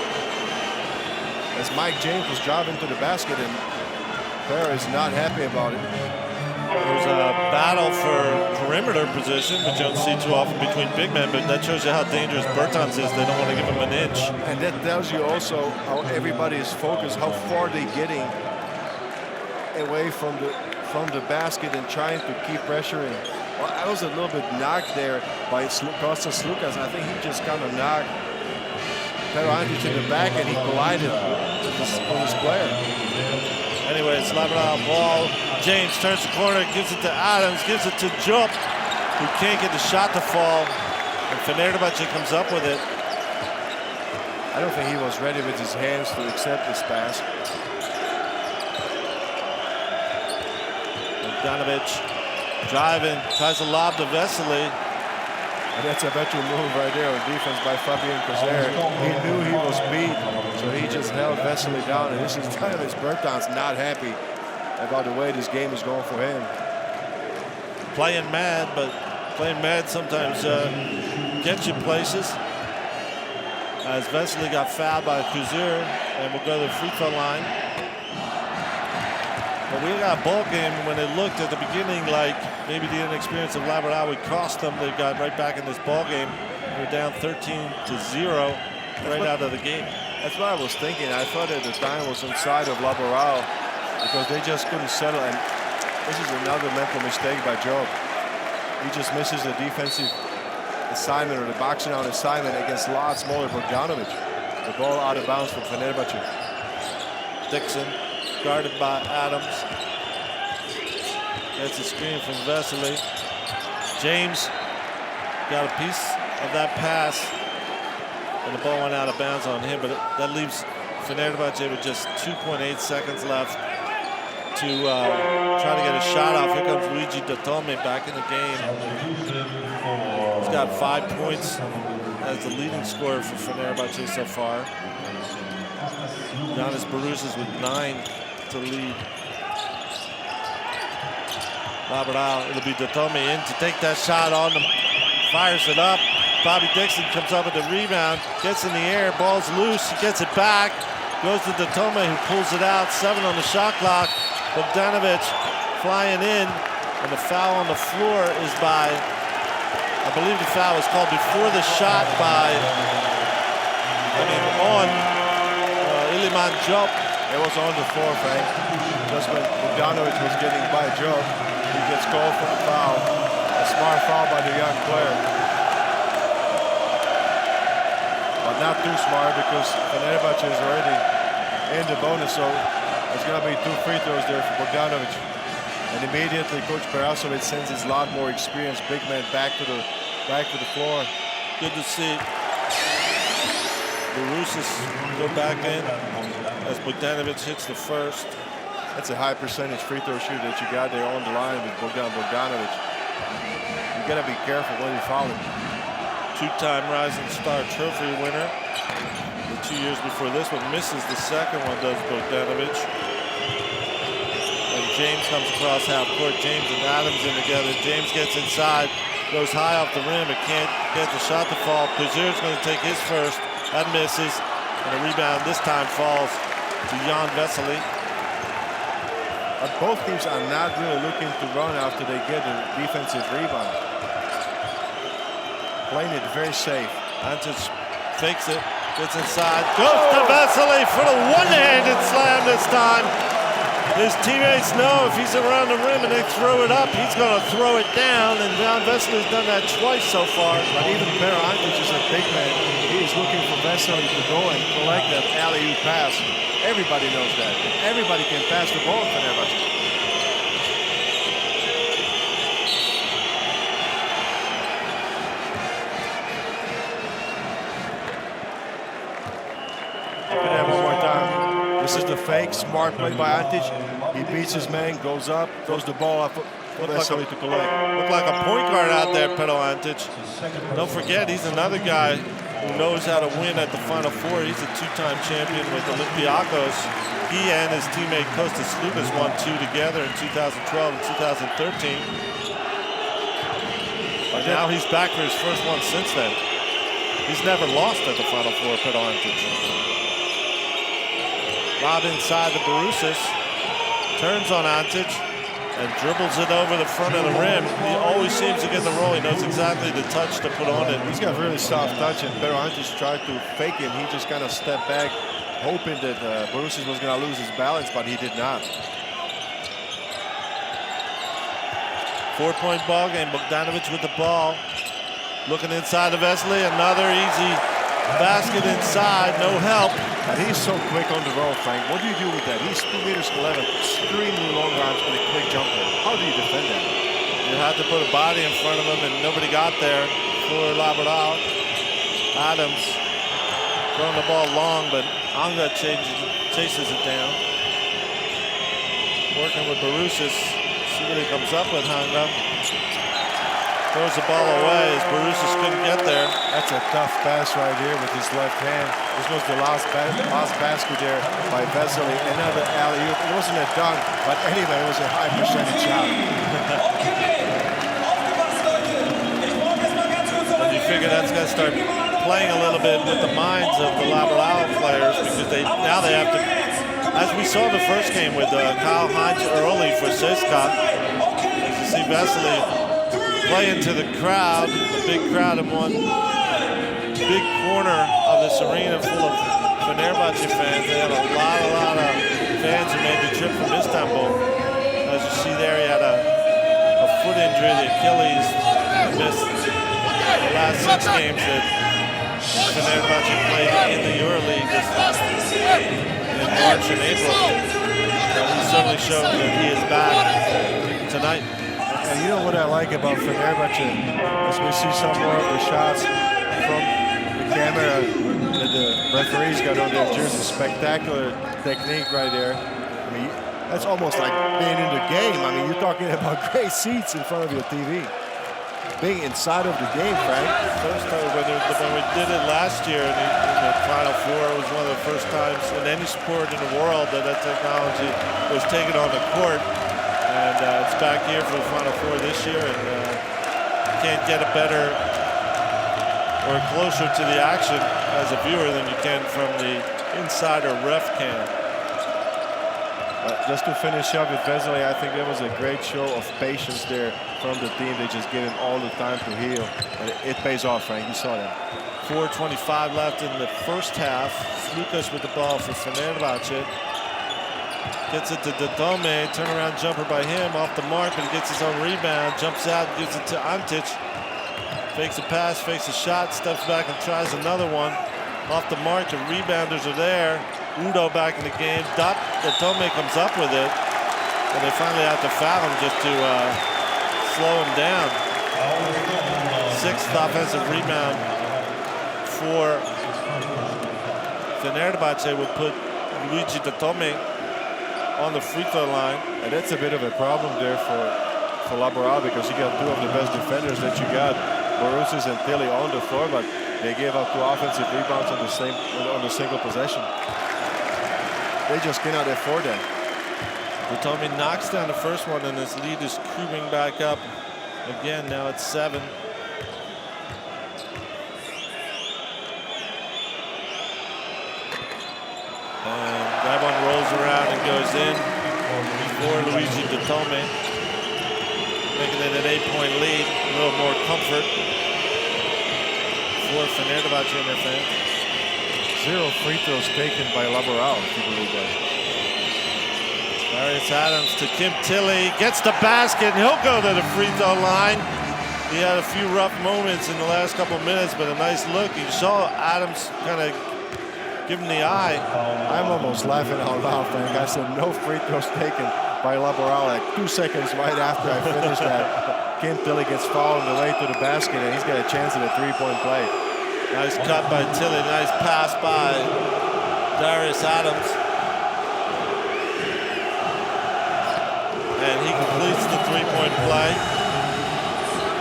as Mike James was driving to the basket, and Pera is not happy about it. There's a battle for perimeter position, which you don't see too often between big men, but that shows you how dangerous Bertans is. They don't want to give him an inch. And that tells you also how everybody is focused, how far they're getting away from the basket and trying to keep pressuring. Well, I was a little bit knocked there by Kostas Sloukas, and I think he just kind of knocked Antic in the back, and he collided with his player. Anyway, it's Laboral ball. James turns the corner, gives it to Adams, gives it to Diop, who can't get the shot to fall. And Fenerbahce comes up with it. I don't think he was ready with his hands to accept this pass. Bogdanovic driving, tries to lob to Vesely. And that's a better move right there on defense by Fabian Kuzur. He knew he was beat, so he just held Vesely down. And this is kind of his Bertans not happy about the way this game is going for him. Playing mad, but playing mad sometimes gets you places. As Vesely got fouled by Kuzur, and we'll go to the free throw line. But we got a ball game when it looked at the beginning like maybe the inexperience of Laboral would cost them. They got right back in this ball game. They're down 13-0 right out of the gate. That's what I was thinking. I thought at the time was on side of Laboral because they just couldn't settle. And this is another mental mistake by Job. He just misses the defensive assignment or the boxing out assignment against a lot smaller Bogdanovic. The ball out of bounds for Fenerbahce. Dixon guarded by Adams. Gets a screen from Vesely. James got a piece of that pass, and the ball went out of bounds on him, but that leaves Fenerbahçe with just 2.8 seconds left to try to get a shot off. Here comes Luigi Datome back in the game. He's got 5 points as the leading scorer for Fenerbahçe so far. Giannis Barousas with 9 to lead. Laboral, it'll be Datome in to take that shot on them. Fires it up. Bobby Dixon comes up with the rebound, gets in the air, ball's loose, he gets it back, goes to Datome who pulls it out, 7 on the shot clock. Bogdanovic flying in, and the foul on the floor is by, I believe the foul was called before the shot by, on Iliman Diop. It was on the floor, Frank. Just when Bogdanovic was getting by Diop, he gets called for the foul. A smart foul by the young player. But not too smart because Fenerbahçe is already in the bonus, so there's going to be 2 free throws there for Bogdanovic. And immediately Coach Perasovic sends his lot more experienced big man back to the floor. Good to see Barousas go back in as Bogdanovic hits the first. That's a high percentage free throw shooter that you got there on the line with Bogdanovic. You got to be careful when you foul him. 2-time Rising Star Trophy winner. The 2 years before this one, misses the second one, does Bogdanovic. And James comes across half court. James and Adams in together. James gets inside, goes high off the rim, but can't get the shot to fall. Puzur's going to take his first. That misses. And a rebound this time falls to Jan Vesely. But both teams are not really looking to run after they get a defensive rebound. Playing it very safe. Antic fakes it, gets inside, goes to Vesely for the one-handed slam this time. His teammates know if he's around the rim and they throw it up, he's going to throw it down, and Jan Vesely's done that twice so far. But even Antic is a big man. He is looking for Vesely to go and collect that alley-oop pass. Everybody knows that. Everybody can pass the ball in Fenerbahçe. One more time. This is the fake, smart play by Antic. He beats his man, goes up, throws the ball up for Vesely to collect. Looked like a point guard out there, Pero Antic. Don't forget, he's another guy who knows how to win at the Final Four. He's a 2-time champion with Olympiacos. He and his teammate Kostas Sloukas won 2 together in 2012 and 2013. But now he's back for his first one since then. He's never lost at the Final Four, Pero Antic. Lob inside the Barousas, turns on Antic, and dribbles it over the front of the rim. He always seems to get the roll. He knows exactly the touch to put on it. He's got really soft touch, and Pero Antic tried to fake him. He just kind of stepped back, hoping that Barousas was going to lose his balance, but he did not. 4-point ball game. Bogdanovic with the ball. Looking inside of Vesely. Another easy basket inside. No help. And he's so quick on the roll, Frank. What do you do with that? He's 2 meters 11, extremely long arms with a quick jumper. How do you defend that? You have to put a body in front of him, and nobody got there for Laboral. Adams throwing the ball long, but Anga chases it down. Working with Barousas. See what he comes up with, Anga. Throws the ball away as Barousas couldn't get there. That's a tough pass right here with his left hand. This was the last basket there by Vesely. Another alley-oop. It wasn't a dunk, but anyway, it was a high percentage shot. And you figure that's going to start playing a little bit with the minds of the Laboral players, because now they have to, as we saw the first game with Kyle Heinz early for CSKA, as you see Vesely play into the crowd, the big crowd in one big corner of this arena full of Fenerbahçe fans. They had a lot of fans who made the trip from Istanbul. As you see there, he had a foot injury, the Achilles. Missed the last 6 games that Fenerbahçe played in the EuroLeague in March and April. So he certainly showed that he is back tonight. And you know what I like about Fenerbahçe is we see some more of the shots from the camera that the referees got on their jersey. Spectacular technique right there. I mean, that's almost like being in the game. I mean, you're talking about great seats in front of your TV. Being inside of the game, Frank. First time when we did it last year in the Final Four, it was one of the first times in any sport in the world that technology was taken on the court. And it's back here for the Final Four this year, and you can't get a better or closer to the action as a viewer than you can from the insider ref cam. Just to finish up with Vesely, I think that was a great show of patience there from the team. They just give him all the time to heal. And it pays off, Frank. You saw that. 4:25 left in the first half. Sloukas with the ball for Fenerbahçe. Gets it to Dodome. Turnaround jumper by him. Off the mark, but he gets his own rebound. Jumps out, gives it to Antic. Fakes a pass, fakes a shot, steps back and tries another one. Off the mark, the rebounders are there. Udo back in the game. Dodome comes up with it. And they finally have to foul him just to slow him down. Sixth offensive rebound for Fenerbahçe would put Luigi Dodome on the free throw line. And that's a bit of a problem there for Laboral, because you got two of the best defenders that you got, Borussis and Tilly, on the floor, but they gave up two offensive rebounds on the single possession. They just cannot afford that. Dodome knocks down the first one, and his lead is creeping back up again. Now it's 7. And that one rolls around and goes in for Luigi Dodome, making it an 8-point lead. A little more comfort for Fenerbahçe and their fans. 0 free throws taken by Laboral, if you believe that. Darius Adams to Kim Tilly, gets the basket, and he'll go to the free throw line. He had a few rough moments in the last couple of minutes, but a nice look. You saw Adams kind of give him the eye. I'm almost laughing out loud, Frank. I said no free throws taken by Laboral. Like 2 seconds right after I finished that, Kim Tilly gets fouled on the way to the basket, and he's got a chance at a 3-point play. Nice cut by Tilly, nice pass by Darius Adams. And he completes the 3-point play.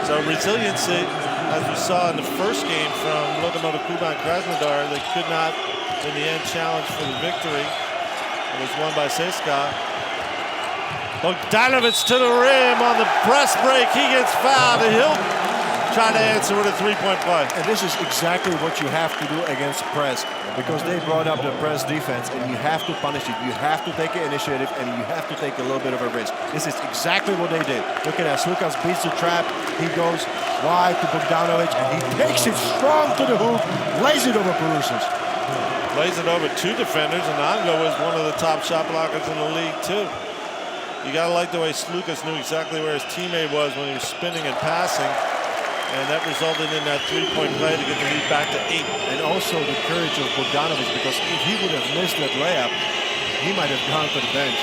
So resiliency, as we saw in the first game from Lokomotiv Kuban Krasnodar, they could not, in the end, challenge for the victory. It was won by Ceska. Bogdanovic to the rim on the press break. He gets fouled, and he'll try to answer with a 3-point play. And this is exactly what you have to do against press, because they brought up the press defense, and you have to punish it. You have to take an initiative, and you have to take a little bit of a risk. This is exactly what they did. Look at that. Sloukas beats the trap. He goes wide to Bogdanovic, and he takes it strong to the hoop, lays it over Borussis. Lays it over 2 defenders, and Ango was one of the top shot blockers in the league, too. You got to like the way Sloukas knew exactly where his teammate was when he was spinning and passing. And that resulted in that 3-point play to get the lead back to 8. And also the courage of Bogdanovic, because if he would have missed that layup, he might have gone to the bench.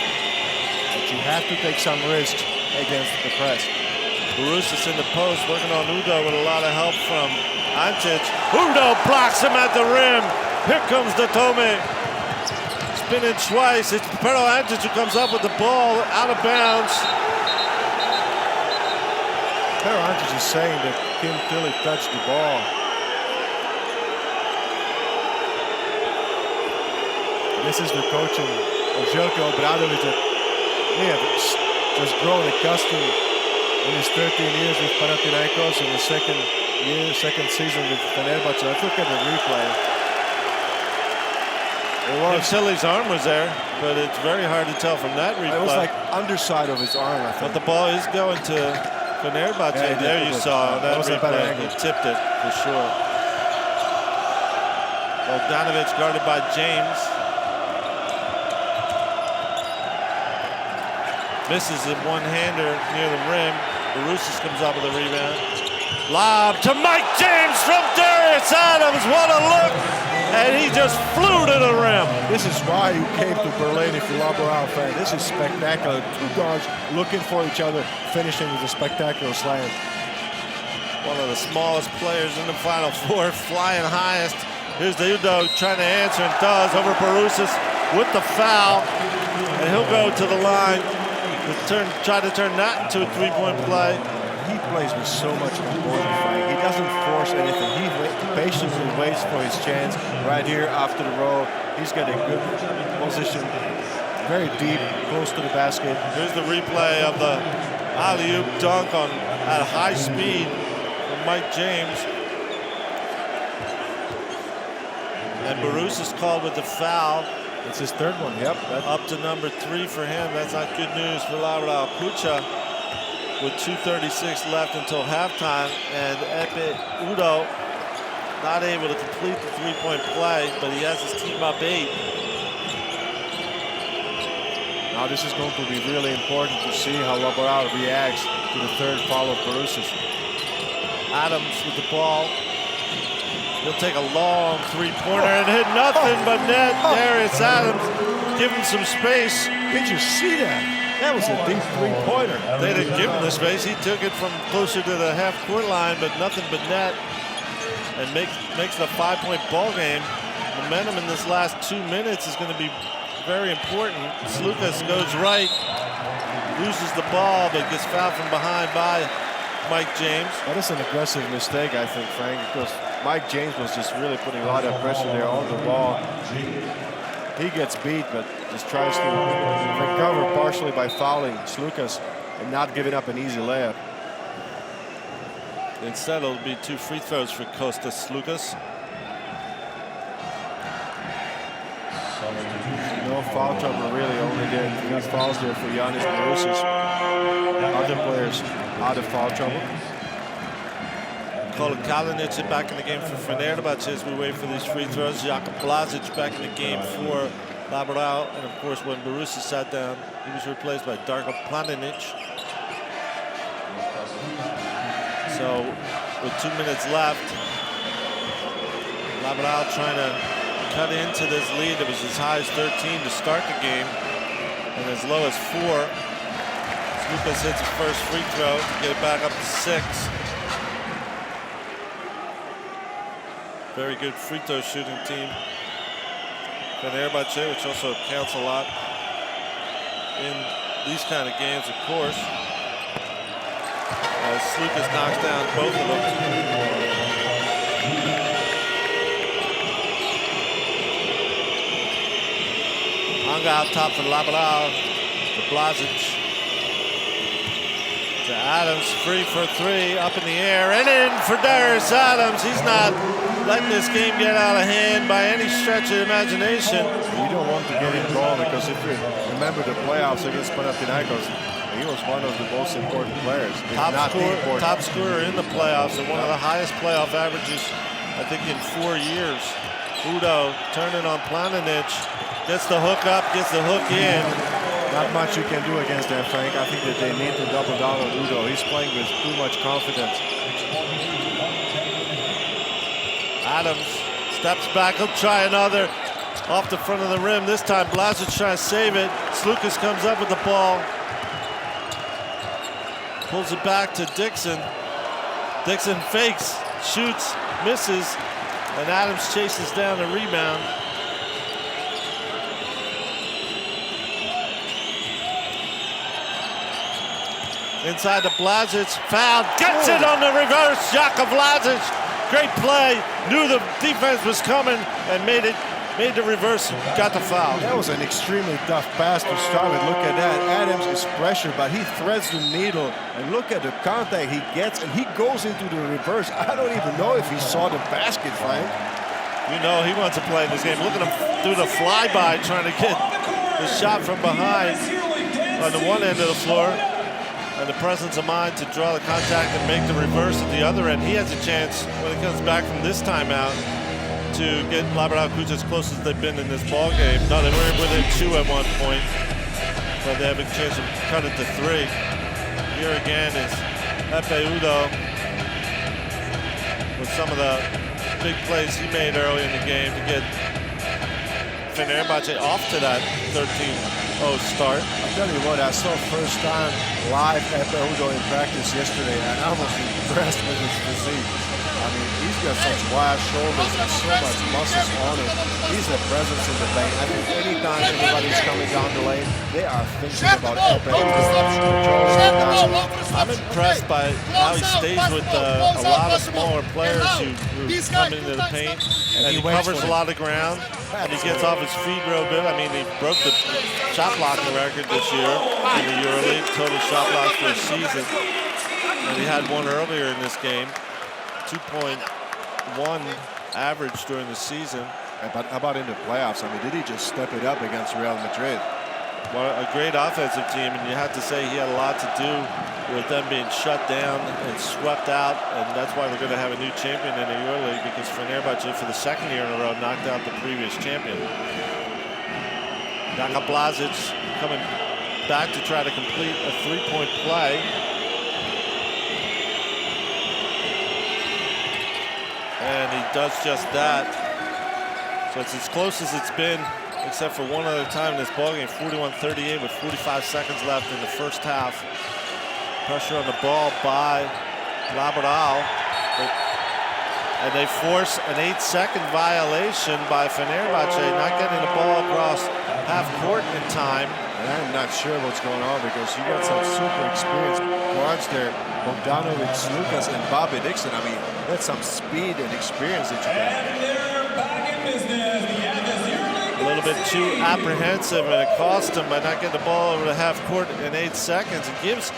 But you have to take some risks against the press. Borussis in the post, working on Udo with a lot of help from Antic. Udo blocks him at the rim. Here comes Dodome. Spinning twice. It's Pero Antic who comes up with the ball out of bounds. Pero Antic is saying that Kim Tilly touched the ball. This is the coaching of Željko Obradović that may have just grown accustomed in his 13 years with Panathinaikos and the second season with Fenerbahçe. Let's look at the replay. Tilly's arm was there, but it's very hard to tell from that replay. It was like underside of his arm, I think. But the ball is going to Fenerbahçe. Yeah, there you saw that was a better replay. angle. He tipped it for sure. Bogdanovic guarded by James. Misses a one-hander near the rim. Borussis comes up with a rebound. Lob to Mike James from Darius Adams. What a look! And he just flew to the rim. This is why you came to Berlin if you're a Laboral fan. This is spectacular. 2 guards looking for each other, finishing with a spectacular slam. one of the smallest players in the Final Four, flying highest. Here's the Udo trying to answer, and does, over Barusis with the foul. And he'll go to the line to try to turn that into a three-point play. He plays with so much composure, Frank. He doesn't force anything. He patiently waits for his chance. Right here after the roll, he's got a good position, very deep, close to the basket. Here's the replay of the alley-oop dunk at high speed from Mike James. And Barus is called with the foul. It's his third one, yep. Up to number 3 for him. That's not good news for Laboral Kutxa with 2:36 left until halftime. And Epe Udo not able to complete the three-point play, but he has his team up 8. Now this is going to be really important to see how Laboral reacts to the third foul of Barusis. Adams with the ball. He'll take a long three-pointer and hit nothing but net. Darius Adams give him some space. Did you see that? That was a deep three-pointer. They didn't give him the space. He took it from closer to the half-court line, but nothing but net. And makes it a 5-point ball game. Momentum in this last 2 minutes is going to be very important. Sloukas goes right, loses the ball, but gets fouled from behind by Mike James. That is an aggressive mistake, I think, Frank, because Mike James was just really putting a lot of pressure there on the ball. He gets beat, but just tries to recover partially by fouling Sloukas and not giving up an easy layup. Instead, it'll be 2 free throws for Kostas Sloukas. No foul trouble, really, only there 3 fouls there for Giannis Barusis. Other players out of foul trouble. Kola Kalinic back in the game for Fenerbahce as we wait for these free throws. Jakub Blažić back in the game for Laboral. And of course, when Barusis sat down, he was replaced by Darko Planinic. So with 2 minutes left, Laboral trying to cut into this lead that was as high as 13 to start the game and as low as 4. Sloukas hits his first free throw to get it back up to 6. Very good free throw shooting team. Fenerbahce, which also counts a lot in these kind of games, of course. As Sloukas knocks down both of them. Hanga out top for Laboral. To Blažić. To Adams, free for 3, up in the air, and in for Darius Adams. He's not letting this game get out of hand by any stretch of imagination. You don't want to get involved because if you remember the playoffs against Panathinaikos, he was one of the most important players. Top scorer in the playoffs and one of the highest playoff averages, I think, in 4 years. Udo turning on Planinic, gets the hook up, gets the hook in. Not much you can do against that, Frank. I think that they need to double down on Udo. He's playing with too much confidence. Adams steps back, he'll try another off the front of the rim. This time Blažić trying to save it. Sloukas comes up with the ball. Pulls it back to Dixon. Dixon fakes, shoots, misses, and Adams chases down the rebound. Inside to Blažić, fouled, gets it on the reverse. Jakub Blažić, great play. Knew the defense was coming and made the reverse, got the foul. That was an extremely tough pass to start with. Look at that. Adams is pressured, but he threads the needle. And look at the contact he gets, and he goes into the reverse. I don't even know if he saw the basket, Frank. You know he wants to play in this game. Look at him do the flyby, trying to get the shot from behind on the one end of the floor. And the presence of mind to draw the contact and make the reverse at the other end. He has a chance when he comes back from this timeout to get Laboral Kutxa as close as they've been in this ball game. No, they were within 2 at one point, but they have a chance to cut it to 3. Here again is Epe Udo with some of the big plays he made early in the game to get Fenerbahce off to that 13 start. I'll tell you what, I saw first time live Epe Udo in practice yesterday, and I was impressed with his physique. I mean, he's got such wide shoulders and so much muscles on him. He's a presence in the lane. I think anytime anybody's coming down the lane, they are thinking about Epe Udo. I'm impressed by how he stays with a lot of smaller players who come into the paint, and he covers a lot of ground, and he gets off his feet real good. I mean, he broke the shot blocking record this year in the EuroLeague, total shot blocks for a season, and he had one earlier in this game. 2.1 average during the season. But how about in the playoffs? I mean, did he just step it up against Real Madrid? Well, a great offensive team, and you have to say he had a lot to do with them being shut down and swept out, and that's why we're going to have a new champion in the EuroLeague, because Fenerbahce, for the second year in a row, knocked out the previous champion. Daka Blazic coming back to try to complete a three-point play. And he does just that. So it's as close as it's been, except for one other time in this ballgame, 41-38 with 45 seconds left in the first half. Pressure on the ball by Laboral. And they force an 8-second violation by Fenerbahce, not getting the ball across half court in time. And I'm not sure what's going on, because you got some super experienced guards there. Bogdanovic, Sloukas, and Bobby Dixon. I mean, that's some speed and experience that you got. A little bit too apprehensive, and it cost him by not getting the ball over the half court in 8 seconds. It gives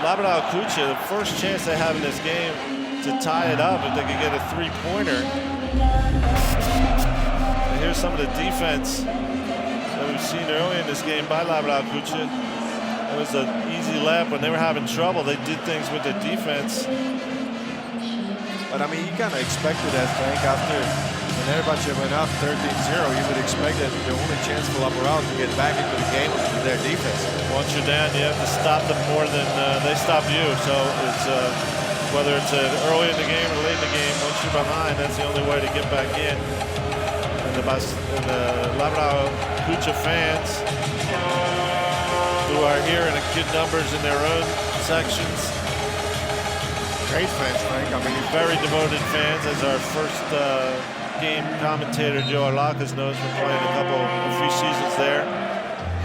Laboral Kutxa the first chance they have in this game to tie it up if they could get a three-pointer. And here's some of the defense that we've seen early in this game by Laboral Kutxa. It was an easy layup. When they were having trouble, they did things with their defense. But I mean, you kind of expected that, Frank. After Fenerbahce went up 13-0, you would expect that the only chance for Laboral to get back into the game was with their defense. Once you're down, you have to stop them more than they stop you. So it's whether it's early in the game or late in the game, once you're behind, that's the only way to get back in. And the Laboral Kutxa fans, who are here in good numbers in their own sections. Great fans, Frank. I mean, very devoted fans, as our first game commentator Joe Arlacas knows from playing a few seasons there.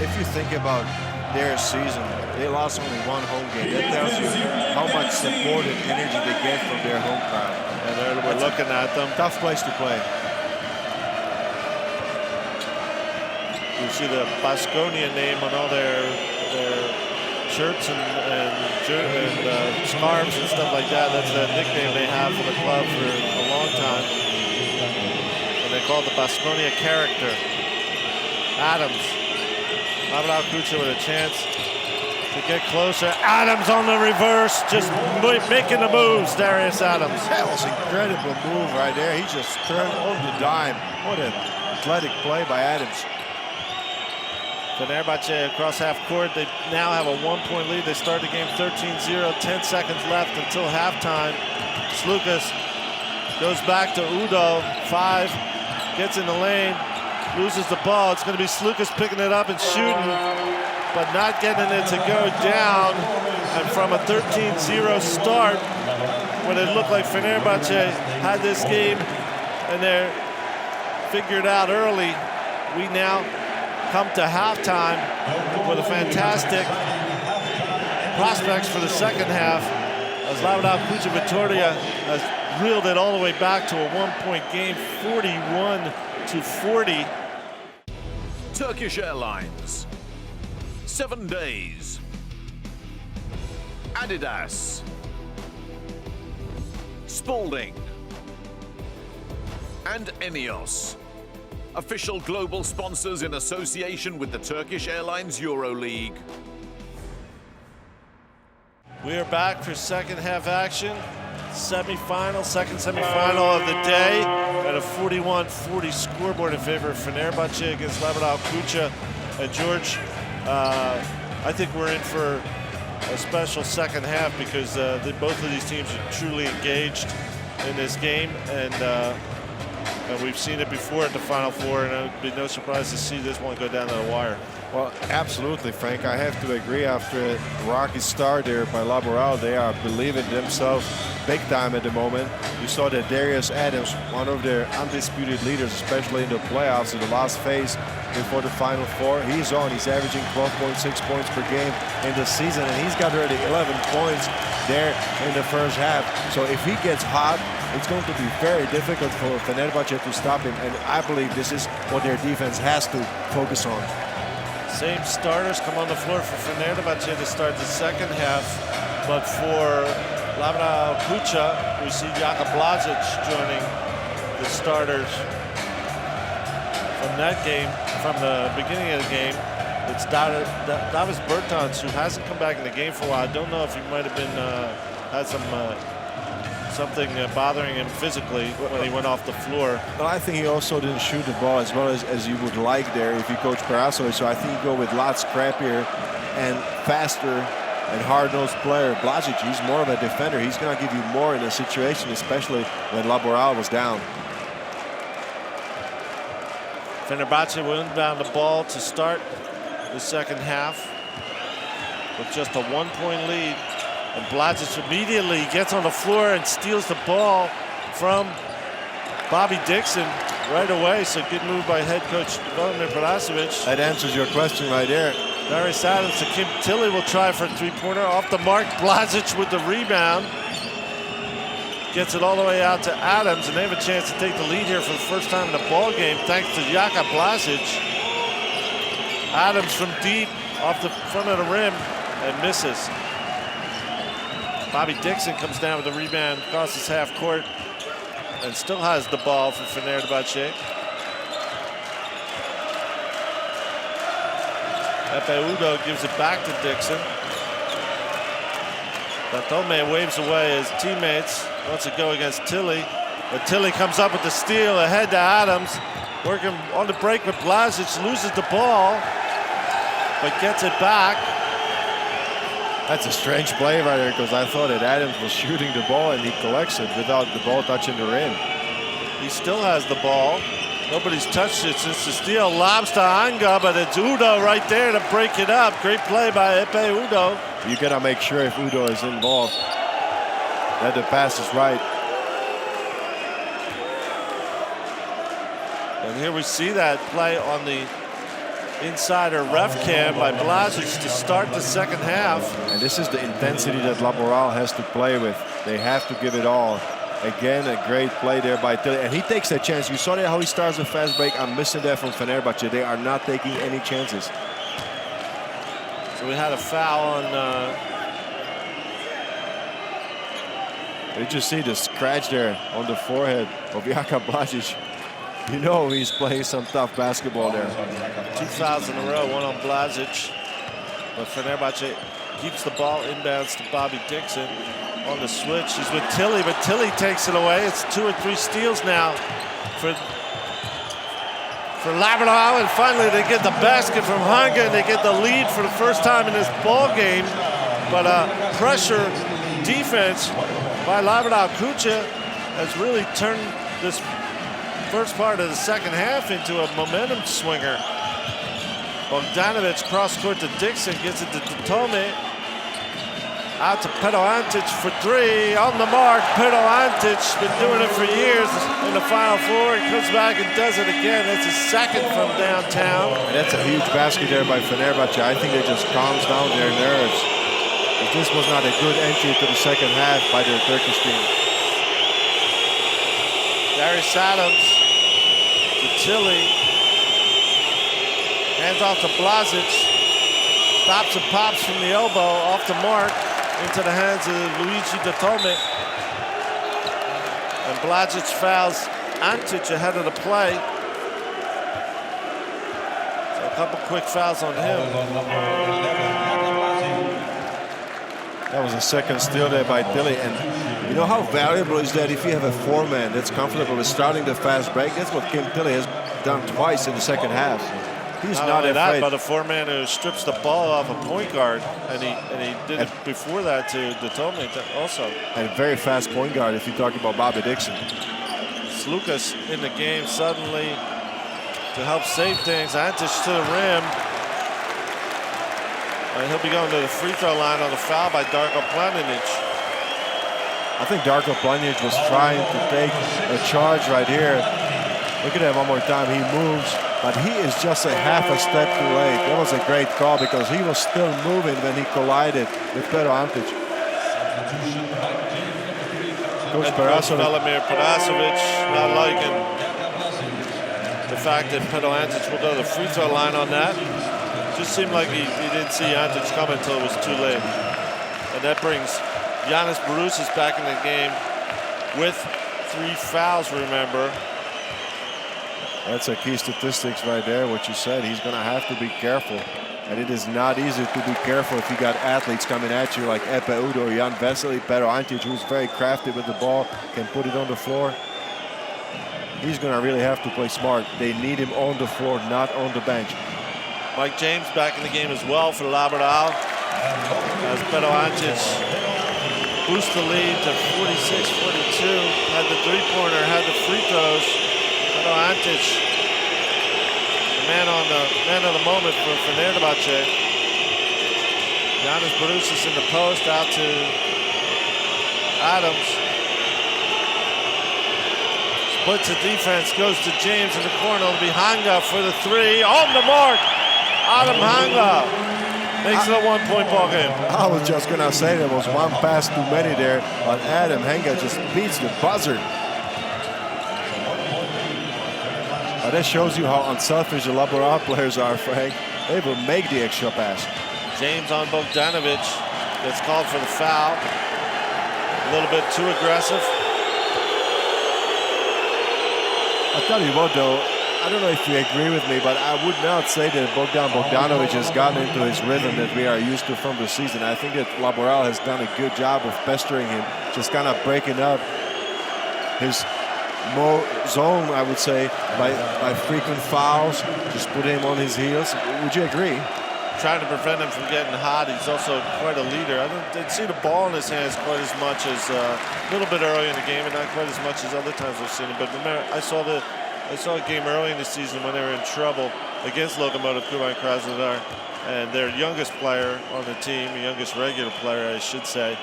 If you think about their season, they lost only one home game. That tells you how much support and energy they get from their home crowd. And we're looking at them. Tough place to play. You see the Baskonia name on all their shirts and scarves and stuff like that. That's a nickname they have for the club for a long time. And they call it the Baskonia character. Adams. Laboral Kutxa with a chance to get closer. Adams on the reverse, just making the moves, Darius Adams. That was an incredible move right there. He just turned on the dime. What an athletic play by Adams. Fenerbahce across half court. They now have a 1-point lead. They start the game 13-0, 10 seconds left until halftime. Sloukas goes back to Udo, 5, gets in the lane, loses the ball. It's going to be Sloukas picking it up and shooting, but not getting it to go down. And from a 13-0 start, when it looked like Fenerbahce had this game and they're figured out early, we now come to halftime with a fantastic prospects for the second half, as Laboral Kutxa Vitoria has reeled it all the way back to a 1-point game, 41-40. Turkish Airlines. 7 days. Adidas. Spalding. And Enios. Official global sponsors in association with the Turkish Airlines EuroLeague. We are back for second half action. Semifinal, second semifinal of the day, at a 41-40 scoreboard in favor of Fenerbahce against Laboral Kutxa. And George, I think we're in for a special second half, because both of these teams are truly engaged in this game, and And we've seen it before at the Final Four, and it would be no surprise to see this one go down to the wire. Well, absolutely, Frank. I have to agree. After a rocky start there by Laboral, they are believing themselves big time at the moment. You saw that Darius Adams, one of their undisputed leaders, especially in the playoffs in the last phase before the Final Four. He's on. He's averaging 12.6 points per game in the season, and he's got already 11 points there in the first half. So if he gets hot, it's going to be very difficult for Fenerbahçe to stop him, and I believe this is what their defense has to focus on. Same starters come on the floor for Fenerbahçe to start the second half, but for Laboral Kutxa, we see Jaka Blažić joining the starters from that game, from the beginning of the game. It's Davis Bertans, who hasn't come back in the game for a while. I don't know if he might have been had some something bothering him physically when he went off the floor. Well, I think he also didn't shoot the ball as well as you would like there if you coach Perasovic. So I think you go with lots scrappier and faster and hard-nosed player. Blažić, he's more of a defender. He's going to give you more in a situation, especially when Laboral was down. Fenerbahçe will inbound the ball to start the second half with just a 1-point lead. And Blažić immediately gets on the floor and steals the ball from Bobby Dixon right away. So good move by head coach Vladimir Perasovic. That answers your question right there. Darius Adams to Kim Tilly will try for a three-pointer. Off the mark, Blažić with the rebound. Gets it all the way out to Adams, and they have a chance to take the lead here for the first time in the ball game, thanks to Jaka Blažić. Adams from deep, off the front of the rim, and misses. Bobby Dixon comes down with the rebound, crosses half court, and still has the ball for Fenerbahçe. Epe Udo gives it back to Dixon. Datome waves away his teammates, wants to go against Tilly, but Tilly comes up with the steal ahead to Adams, working on the break with Blažić, loses the ball, but gets it back. That's a strange play right there, because I thought that Adams was shooting the ball and he collects it without the ball touching the rim. He still has the ball. Nobody's touched it since the steal. Lobs to Anga, but it's Udo right there to break it up. Great play by Epe Udo. You gotta make sure if Udo is involved that the pass is right. And here we see that play on the insider ref cam by Blažić to start the second half. And this is the intensity that Laboral has to play with. They have to give it all. Again, a great play there by Tilly. And he takes that chance. You saw that how he starts the fast break. I'm missing that from Fenerbahçe. They are not taking any chances. So we had a foul on... Did you see the scratch there on the forehead of Jaka Blažić? You know he's playing some tough basketball there. 2 fouls in a row, one on Blažić. But Fenerbahçe keeps the ball, inbounds to Bobby Dixon. On the switch, he's with Tilly, but Tilly takes it away. It's 2 or 3 steals now for Laboral, and finally they get the basket from Hanga, and they get the lead for the first time in this ball game. But pressure defense by Laboral Kutxa has really turned this first part of the second half into a momentum swinger. Bogdanovic cross court to Dixon, gets it to Datome. Out to Pero Antic for 3, on the mark. Pero Antic, been doing it for years in the Final Four. He comes back and does it again. That's his second from downtown. And that's a huge basket there by Fenerbahçe. I think it just calms down their nerves. But this was not a good entry to the second half by their Turkish team. Darius Adams to Tilly. Hands off to Blažić. Stops and pops from the elbow, off the mark. Into the hands of Luigi Datome. And Blažić fouls Antic ahead of the play. So a couple quick fouls on him. That was a second steal there by Tilly. And you know how valuable is that if you have a 4-man that's comfortable with starting the fast break? That's what Kim Tilly has done twice in the second half. He's not only that, afraid. but a 4-man who strips the ball off a point guard, and he did it before that to Datome also. And a very fast point guard if you're talking about Bobby Dixon. Sloukas in the game suddenly to help save things. Antic to the rim. And he'll be going to the free throw line on the foul by Darko Planinic. I think Darko Planinic was trying to take a charge right here. Look at that one more time. He moves, but he is just a half a step too late. That was a great call because he was still moving when he collided with Pero Antic. Coach Velimir Perasovic not liking the fact that Pero Antic will go to the free throw line on that. Just seemed like he didn't see Antic coming until it was too late. And that brings Giannis Barousis back in the game with 3 fouls, remember. That's a key statistics right there, what you said. He's going to have to be careful. And it is not easy to be careful if you got athletes coming at you like Epe Udo, Jan Vesely, Pero Antic, who's very crafty with the ball, can put it on the floor. He's going to really have to play smart. They need him on the floor, not on the bench. Mike James back in the game as well for Laboral. As Pero Antic boosts the lead to 46-42. Had the three-pointer, had the free throws. Pero Antic, the man of the moment for Fenerbahçe. Giannis Barousis in the post, out to Adams. Splits the defense, goes to James in the corner. It'll be Hanga for the 3. On the mark, Adam Hanga makes it a 1-point ball game. I was just going to say there was one pass too many there, but Adam Hanga just beats the buzzer. That shows you how unselfish the Laboral players are, Frank. They will make the extra pass. James on Bogdanovic gets called for the foul. A little bit too aggressive. I'll tell you what, though, I don't know if you agree with me, but I would not say that Bogdanovic has gotten into his rhythm that we are used to from the season. I think that Laboral has done a good job of pestering him, just kind of breaking up his more zone, I would say, by frequent fouls, just put him on his heels. Would you agree? Trying to prevent him from getting hot. He's also quite a leader. I didn't see the ball in his hands quite as much as a little bit early in the game, and not quite as much as other times I've seen him. But remember, I saw a game early in the season when they were in trouble against Lokomotiv Kuban Krasnodar, and their youngest player on the team, the youngest regular player, I should say,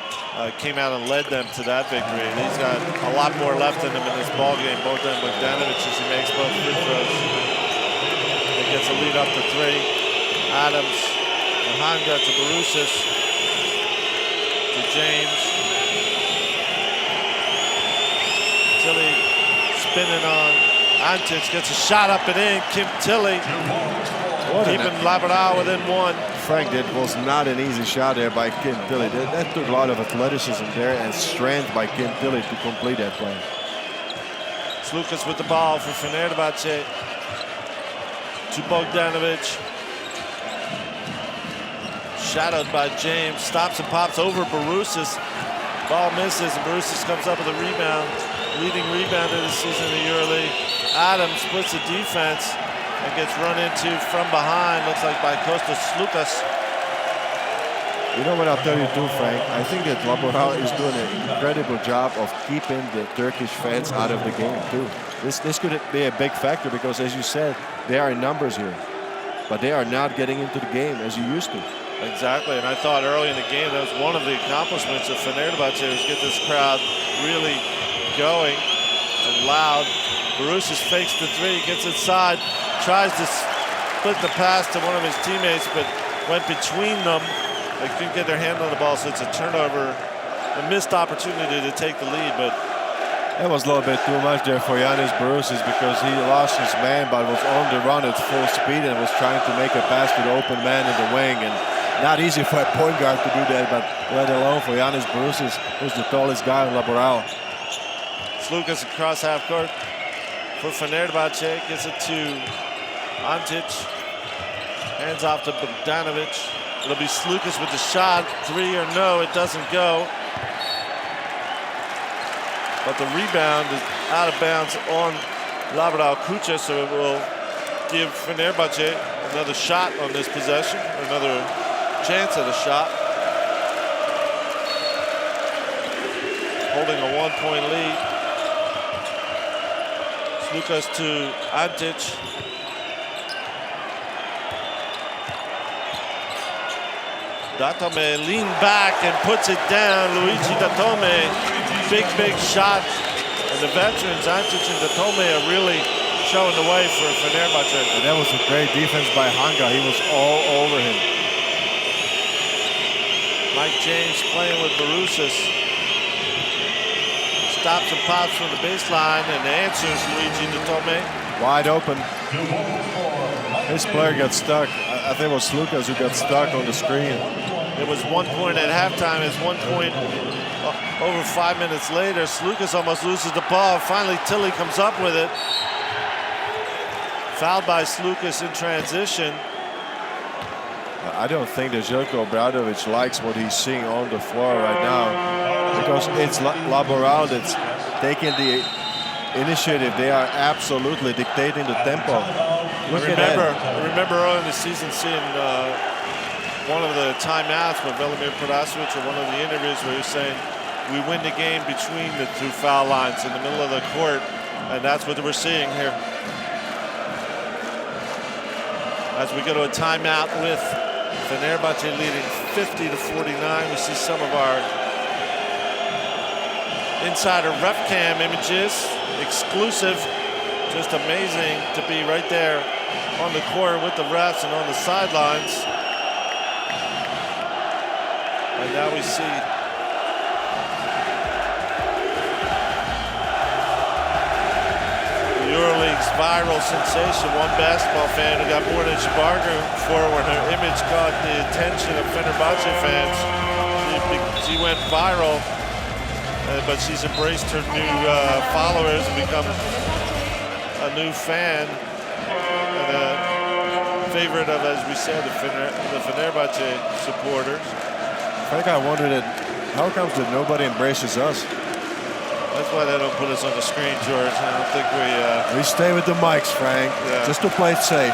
came out and led them to that victory. And he's got a lot more left in him in this ball game. Bogdan Bogdanovic, as he makes both free throws. He gets a lead up to 3. Adams, Hanga to Barousis, to James. Tilly spinning on Antic, gets a shot up and in. Kim Tilly keeping Laboral within 1. Frank, that was not an easy shot there by Kim Tilly. That took a lot of athleticism there and strength by Kim Tilly to complete that play. Sloukas with the ball for Fenerbahçe. To Bogdanovic. Shadowed by James. Stops and pops over Barousis. Ball misses and Barousis comes up with a rebound. Leading rebounder this season in the EuroLeague. Adams splits the defense and gets run into from behind, looks like by Kostas Sloukas. You know what I'll tell you too, Frank? I think that Laboral is doing an incredible job of keeping the Turkish fans out of the game too. This could be a big factor because, as you said, they are in numbers here. But they are not getting into the game as you used to. Exactly, and I thought early in the game that was one of the accomplishments of Fenerbahçe was get this crowd really going and loud. Barousis fakes the 3, gets inside, tries to split the pass to one of his teammates, but went between them. They couldn't get their hand on the ball, so it's a turnover, a missed opportunity to take the lead. But that was a little bit too much there for Giannis Barousis because he lost his man, but was on the run at full speed and was trying to make a pass to the open man in the wing. And not easy for a point guard to do that, but let alone for Giannis Barousis, who's the tallest guy in Laboral. Sloukas across half court for Fenerbahçe, gets it to Antic. Hands off to Bogdanovic. It'll be Sloukas with the shot. 3 or no, it doesn't go. But the rebound is out of bounds on Laboral Kutxa, so it will give Fenerbahçe another shot on this possession, another chance at a shot. Holding a 1-point lead. Sloukas to Antic. Datome leaned back and puts it down. Luigi Datome, big shot. And the veterans, Antic and Datome, are really showing the way for Fenerbahce. And that was a great defense by Hanga. He was all over him. Mike James playing with Barousas. Stops and pops from the baseline and answers Luigi Datome. Wide open. His player got stuck. I think it was Sloukas who got stuck on the screen. It was 1 point at halftime. It's 1 point over 5 minutes later. Sloukas almost loses the ball. Finally, Tilly comes up with it. Fouled by Sloukas in transition. I don't think that Željko Obradović likes what he's seeing on the floor right now, because it's Laboral that's taking the initiative. They are absolutely dictating the tempo. Look at that. I remember early in the season seeing one of the timeouts with Velimir Prodasevic, or one of the interviews where he was saying, we win the game between the two foul lines in the middle of the court, and that's what we're seeing here. As we go to a timeout with Fenerbahce leading 50-49, we see some of our insider ref cam images, exclusive. Just amazing to be right there on the court with the refs and on the sidelines. And now we see the EuroLeague's viral sensation. One basketball fan who got more than she bargained for when her image caught the attention of Fenerbahce fans. She went viral, but she's embraced her new followers and become a new fan and a favorite of, as we said, the Fenerbahce supporters. Frank, I wonder how comes that nobody embraces us? That's why they don't put us on the screen, George. I don't think we stay with the mics, Frank, just to play it safe.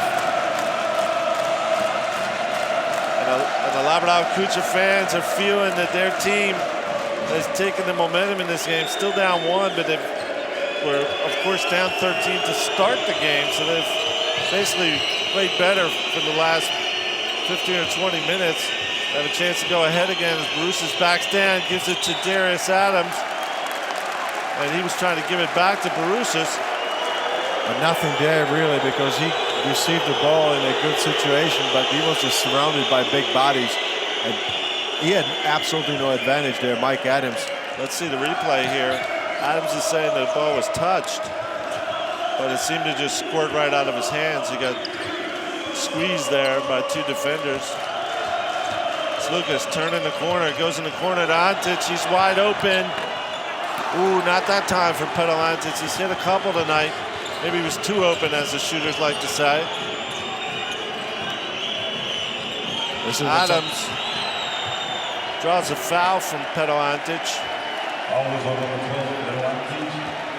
And the Laboral Kutxa fans are feeling that their team has taken the momentum in this game. Still down 1, but they were, of course, down 13 to start the game. So they've basically played better for the last 15 or 20 minutes. They have a chance to go ahead again as Barousas backs down, gives it to Darius Adams. And he was trying to give it back to Barousas. But nothing there, really, because he received the ball in a good situation, but he was just surrounded by big bodies. And he had absolutely no advantage there, Mike Adams. Let's see the replay here. Adams is saying the ball was touched, but it seemed to just squirt right out of his hands. He got squeezed there by 2 defenders. Sloukas turning the corner, goes in the corner to Antic. He's wide open. Ooh, not that time for Pedal Antic. He's hit a couple tonight. Maybe he was too open, as the shooters like to say. Adams draws a foul from Pedal Antic,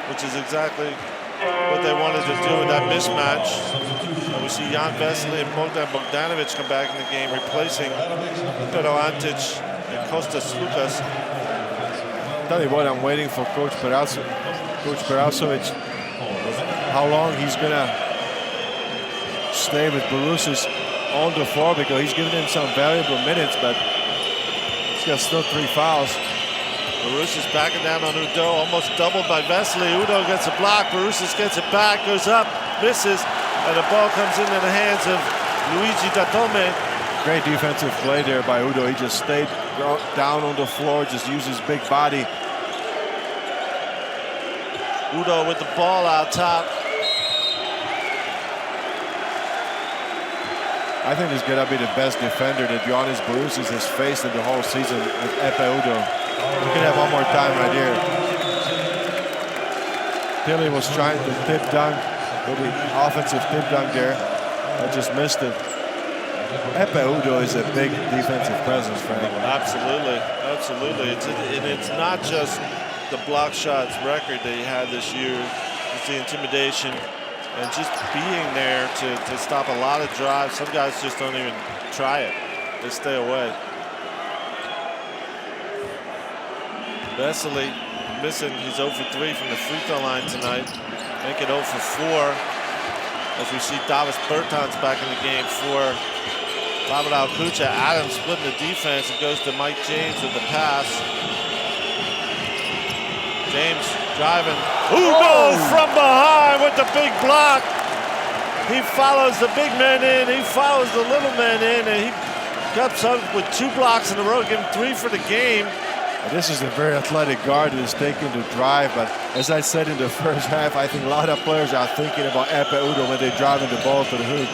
which is exactly what they wanted to do with that mismatch. And we see Jan Vesely and Bogdan Bogdanovic come back in the game, replacing Pedal Antic and Kostas Sloukas. Tell you what, I'm waiting for Coach Perasovic, how long he's gonna stay with Barousas on the floor, because he's giving him some valuable minutes, but he's got still 3 fouls. Barousas backing down on Udo, almost doubled by Vesely. Udo gets a block, Barousas gets it back, goes up, misses, and the ball comes into the hands of Luigi Datome. Great defensive play there by Udo. He just stayed down on the floor, just used his big body. Udo with the ball out top. I think he's gonna be the best defender that Ioannis Barousas has faced in the whole season with Epe Udo. We can have one more time right here. Tilly was trying to tip dunk, with the offensive tip dunk there. I just missed it. Epe Udo is a big defensive presence, Frank. Absolutely, absolutely. It's not just the block shots record that he had this year. It's the intimidation and just being there to stop a lot of drives. Some guys just don't even try it. They stay away. Vesely missing. He's 0 for 3 from the free throw line tonight. Make it 0 for 4. As we see Davis Bertans back in the game for Laboral Kutxa. Adams splitting the defense. It goes to Mike James with the pass. James driving. Udo from behind with the big block. He follows the big man in. He follows the little man in, and he comes up with 2 blocks in a row. Give him 3 for the game. This is a very athletic guard that is taking the drive, but as I said in the first half, I think a lot of players are thinking about Epe Udo when they're driving the ball to the hoop.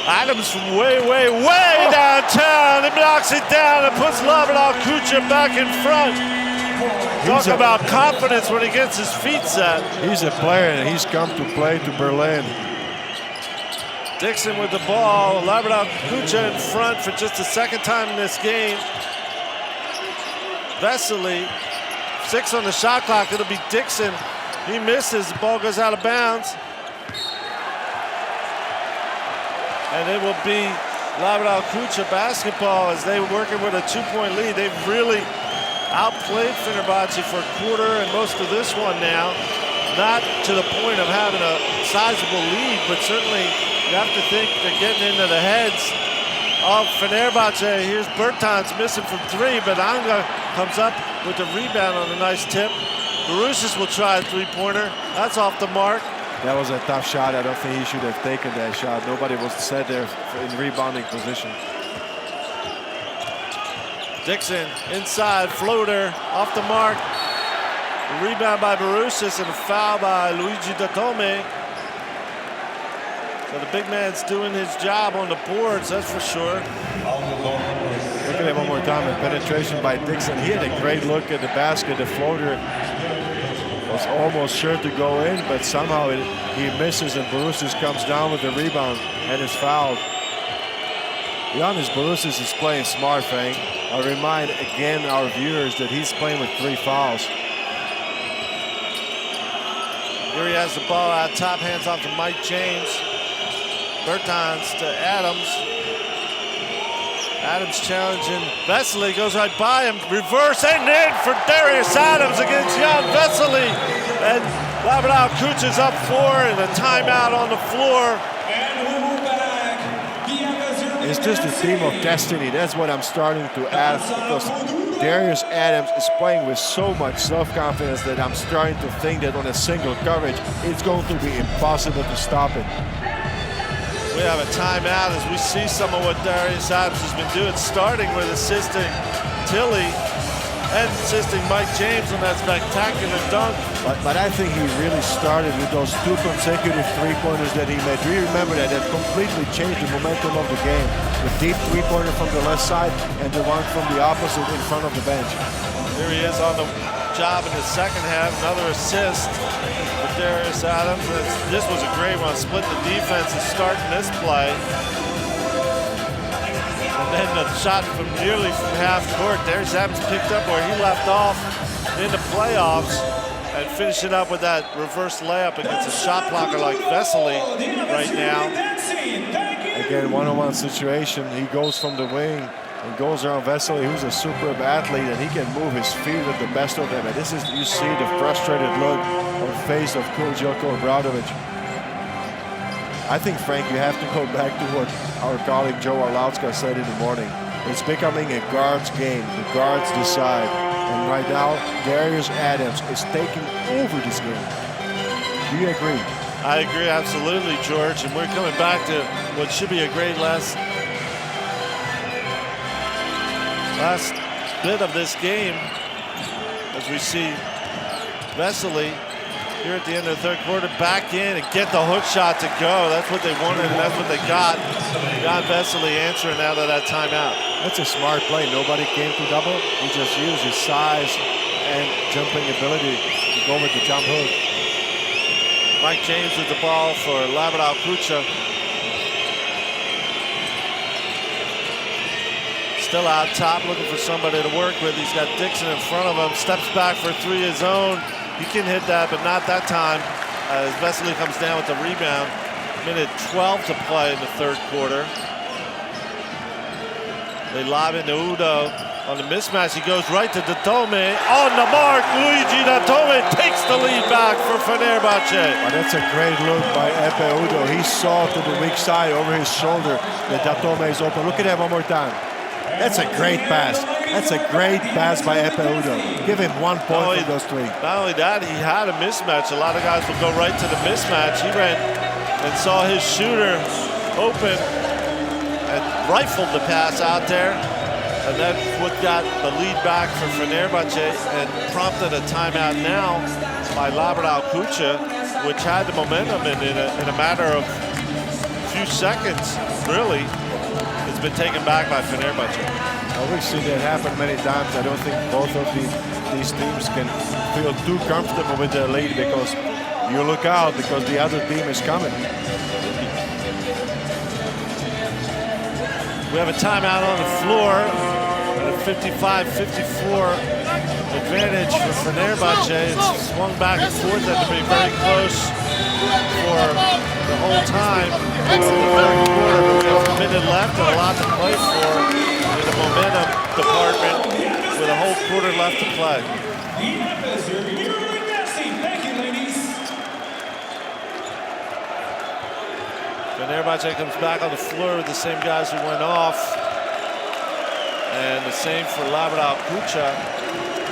Adams from way downtown. He knocks it down and puts Laboral Kutxa back in front. Talk about confidence when he gets his feet set. He's a player, and he's come to play to Berlin. Dixon with the ball. Laboral Kutxa in front for just the second time in this game. Vesely, 6 on the shot clock. It'll be Dixon. He misses. The ball goes out of bounds. And it will be Laboral Kutxa basketball as they were working with a 2-point lead. They've really outplayed Fenerbahce for a quarter and most of this one now. Not to the point of having a sizable lead, but certainly you have to think they're getting into the heads of Fenerbahce. Here's Bertans missing from 3, but Anga comes up with the rebound on a nice tip. Barusis will try a 3-pointer. That's off the mark. That was a tough shot. I don't think he should have taken that shot. Nobody was set there in rebounding position. Dixon inside, floater, off the mark. A rebound by Barusis and a foul by Luigi Datome. So the big man's doing his job on the boards, that's for sure. Look at it one more time. A penetration by Dixon. He had a great look at the basket. The floater was almost sure to go in, but somehow he misses, and Barusis comes down with the rebound and is fouled. Giannis Barusis is playing smart, Frank. I remind again our viewers that he's playing with 3 fouls. Here he has the ball out top, hands off to Mike James. Bertans to Adams. Adams challenging Vesely, goes right by him, reverse and in for Darius Adams against Jan Vesely. And Laboral Kutxa's up 4 and a timeout on the floor. It's just a theme of destiny. That's what I'm starting to ask, because Darius Adams is playing with so much self-confidence that I'm starting to think that on a single coverage, it's going to be impossible to stop it. We have a timeout as we see some of what Darius Adams has been doing, starting with assisting Tilly and assisting Mike James on that spectacular dunk. But I think he really started with those 2 consecutive 3-pointers that he made. Do you remember that? That completely changed the momentum of the game. The deep 3-pointer from the left side and the one from the opposite in front of the bench. Here he is on the job in the second half, another assist for Darius Adams. This was a great one, split the defense and starting this play. And then the shot from nearly from half court. Darius Adams picked up where he left off in the playoffs and finishing up with that reverse layup against a shot blocker like Vesely right now. Again, one-on-one situation. He goes from the wing and goes around Vesely, who's a superb athlete, and he can move his feet with the best of them. And this is, you see the frustrated look on the face of Joko Obradovic. I think, Frank, you have to go back to what our colleague Joe Arlautska said in the morning. It's becoming a guards game. The guards decide. And right now, Darius Adams is taking over this game. Do you agree? I agree, absolutely, George. And we're coming back to what should be a great last bit of this game as we see Vesely here at the end of the third quarter back in and get the hook shot to go. That's what they wanted and that's what they got. Jan Vesely answering out of that timeout. That's a smart play. Nobody came to double. He just used his size and jumping ability to go with the jump hook. Mike James with the ball for Laboral Kutxa. Still out top, looking for somebody to work with. He's got Dixon in front of him, steps back for 3 his own. He can hit that, but not that time, as Vesely comes down with the rebound. Minute 12 to play in the third quarter. They lob into Udo. On the mismatch, he goes right to Datome. On the mark, Luigi Datome takes the lead back for Fenerbahçe. Well, that's a great look by Epe Udo. He saw to the weak side over his shoulder that Datome is open. Look at that one more time. That's a great pass. That's a great pass by Epe Udo. Give him 1 point for those three. Not only that, he had a mismatch. A lot of guys will go right to the mismatch. He ran and saw his shooter open and rifled the pass out there. And then what got the lead back for Fenerbahçe and prompted a timeout now by Laboral Kutxa, which had the momentum in a matter of a few seconds, really. It's been taken back by Fenerbahçe. Well, we've seen that happen many times. I don't think both of these teams can feel too comfortable with their lead because you look out because the other team is coming. We have a timeout on the floor. A 55-54 advantage for Fenerbahçe. It's swung back and forth and to be very close for the whole time. It's the third quarter, but we have a minute left and a lot to play for in the momentum department with a whole quarter left to play. Fenerbahçe comes back on the floor with the same guys who went off. And the same for Laboral Kutxa.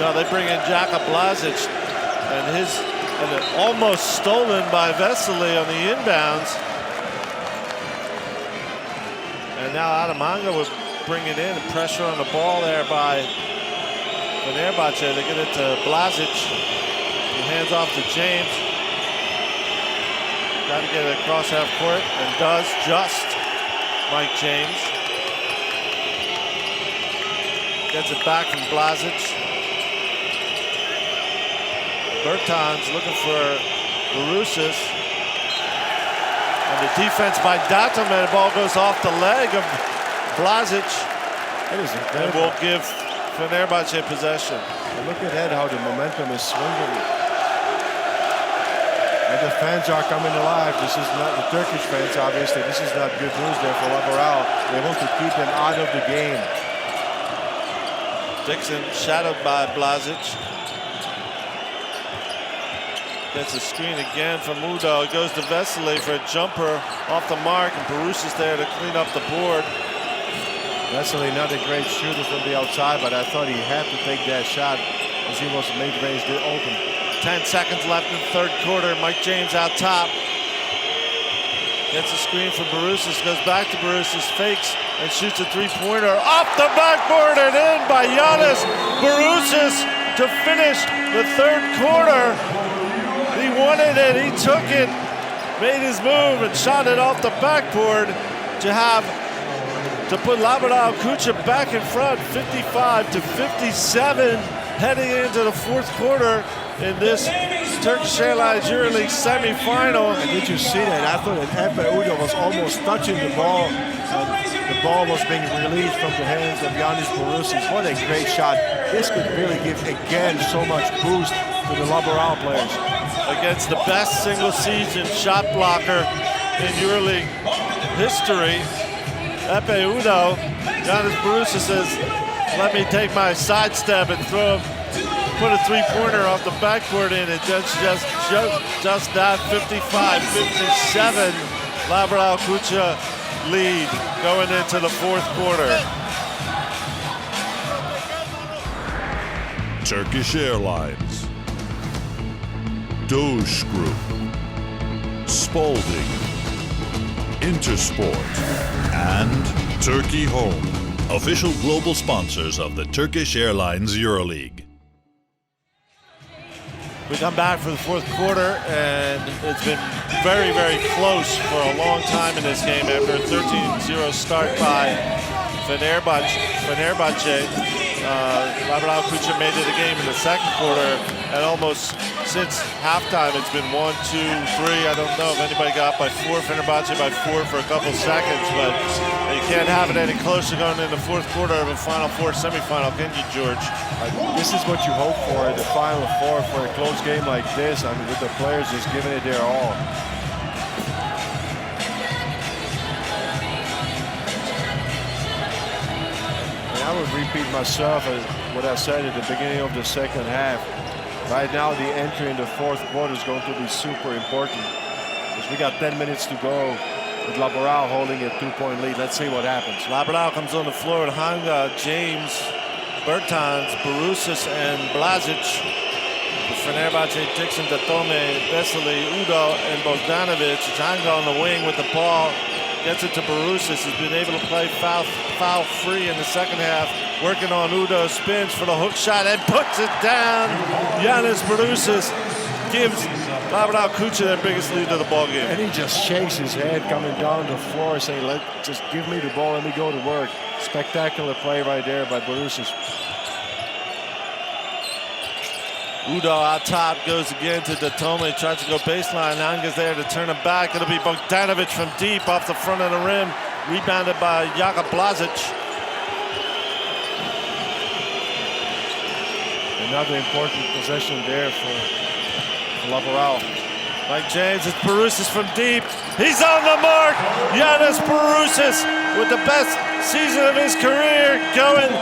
Now they bring in Jaka Blazic, and almost stolen by Vesely on the inbounds. And now Adamanga would bring it in and pressure on the ball there by Fenerbahçe. They get it to Blazic. He hands off to James. Got to get it across half court, and does just Mike James. Gets it back from Blazic. Bertans looking for Barusis. And the defense by Datome. The ball goes off the leg of Blazic. That is incredible. And will give Fenerbahçe possession. And look at that, how the momentum is swinging. And the fans are coming alive. This is not the Turkish fans, obviously. This is not good news there for Laboral. They want to keep them out of the game. Dixon shadowed by Blazic. Gets a screen again from Udo. It goes to Vesely for a jumper off the mark, and Barus is there to clean up the board. Vesely not a great shooter from the outside, but I thought he had to take that shot as he was mid-range open. 10 seconds left in the third quarter. Mike James out top. Gets a screen for Barusis, goes back to Barusis, fakes and shoots a three-pointer off the backboard and in by Giannis Barusis to finish the third quarter. He wanted it, he took it, made his move and shot it off the backboard to put Laboral Kutxa back in front, 55-57, heading into the fourth quarter in this Turkish Airlines EuroLeague semifinal. And did you see that? I thought that Epe Udo was almost touching the ball. The ball was being released from the hands of Giannis Barusis. What a great shot. This could really give, again, so much boost to the Laboral players. Against the best single-season shot blocker in EuroLeague history, Epe Udo, Giannis Barusis says, let me take my sidestep and put a three-pointer off the backboard in, and just that 55-57 Laboral Kutxa lead going into the fourth quarter. Turkish Airlines, Doge Group, Spalding, Intersport, and Turkey Home, official global sponsors of the Turkish Airlines EuroLeague. We come back for the fourth quarter, and it's been very, very close for a long time in this game after a 13-0 start by Fenerbahçe. Laboral Kutxa made it a game in the second quarter, and almost since halftime it's been 1, 2, 3. I don't know if anybody got by 4. Fenerbahçe by 4 for a couple seconds, but you can't have it any closer going in the fourth quarter of a Final Four semifinal, can you, George? This is what you hope for, the Final Four, for a close game like this. I mean, with the players just giving it their all. I would repeat myself as what I said at the beginning of the second half. Right now, the entry in the fourth quarter is going to be super important. Because we got 10 minutes to go with Laboral holding a 2-point lead. Let's see what happens. Laboral comes on the floor with Hanga, James, Bertans, Barusis, and Blazic. Fenerbahce, Dixon, Datome, Vesely, Udo, and Bogdanovic. Hanga on the wing with the ball. Gets it to Barusis. Has been able to play foul-free in the second half. Working on Udo, spins for the hook shot and puts it down. Giannis Barusis gives Laboral Kutxa their biggest lead of the ball game. And he just shakes his head coming down the floor saying, just give me the ball, let me go to work. Spectacular play right there by Barusis. Udo out top, goes again to Datome, tries to go baseline. Anga's there to turn him back. It'll be Bogdanovic from deep off the front of the rim. Rebounded by Jaka Blazic. Another important possession there for Laboral. Mike James, it's Barusis from deep. He's on the mark. Giannis Barusis with the best season of his career, going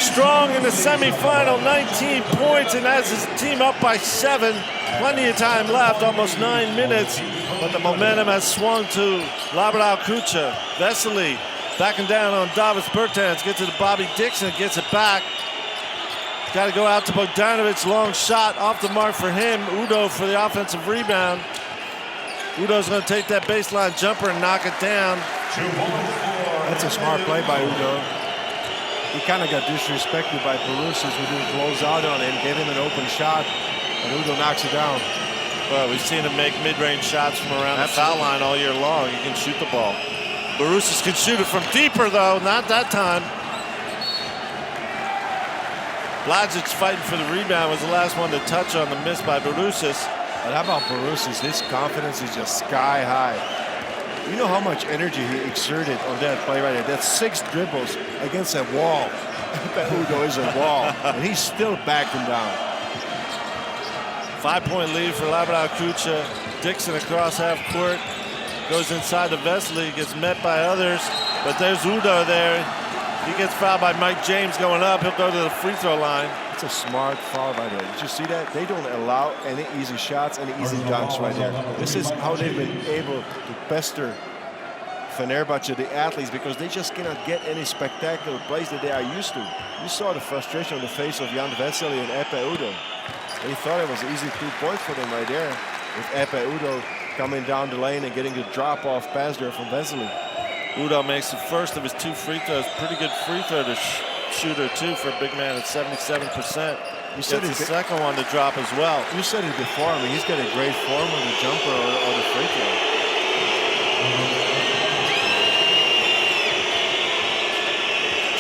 strong in the semifinal, 19 points, and has his team up by 7. Plenty of time left, almost 9 minutes, but the momentum has swung to Laboral Kutxa. Vesely backing down on Davis Bertans, gets it to Bobby Dixon, gets it back. Got to go out to Bogdanovic, long shot off the mark for him. Udo for the offensive rebound. Udo's going to take that baseline jumper and knock it down. That's a smart play by Udo. He kind of got disrespected by Barusis, who didn't close out on him, gave him an open shot, and Udo knocks it down. Well, we've seen him make mid-range shots from around the foul line all year long. He can shoot the ball. Barusis can shoot it from deeper, though. Not that time. Blazic fighting for the rebound, was the last one to touch on the miss by Barusis. But how about Barusis? His confidence is just sky high. You know how much energy he exerted on that play right there. That's 6 dribbles against a wall. Udo is a wall, and he still backed him down. 5-point lead for Laboral Kutxa. Dixon across half court, goes inside to Vesely, gets met by others, but there's Udo there. He gets fouled by Mike James going up. He'll go to the free throw line. It's a smart foul right there. Did you see that? They don't allow any easy shots, any easy dunks right there. This is how they've been able to pester Fenerbahce, the athletes, because they just cannot get any spectacular plays that they are used to. You saw the frustration on the face of Jan Vesely and Epe Udo. They thought it was an easy 2 points for them right there, with Epe Udo coming down the lane and getting the drop-off pass there from Vesely. Udo makes the first of his 2 free throws. Pretty good free throw to shooter, too, for a big man at 77%. You said the second one to drop as well. You said it before. I mean, he's got a great form on the jumper or the free throw.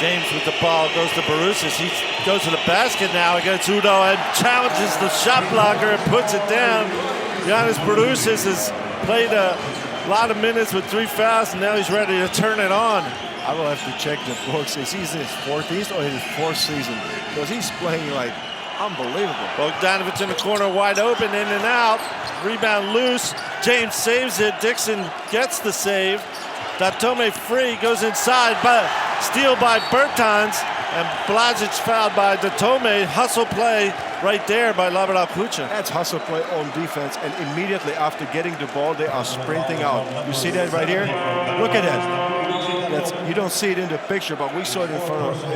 James with the ball goes to Barusis. He goes to the basket now against Udo and challenges the shot blocker and puts it down. Giannis Barusis has played a lot of minutes with 3 fouls, and now he's ready to turn it on. I will have to check the books. Is he in his 4th or his 4th season? Because he's playing like unbelievable. Bogdanovic in the corner, wide open, in and out. Rebound loose. James saves it. Dixon gets the save. Datome free, goes inside, but steal by Bertans, and Blazic fouled by Datome. Hustle play right there by Laboral Kutxa. That's hustle play on defense, and immediately after getting the ball, they are sprinting out. You see that right here? Look at that. You don't see it in the picture, but we saw it in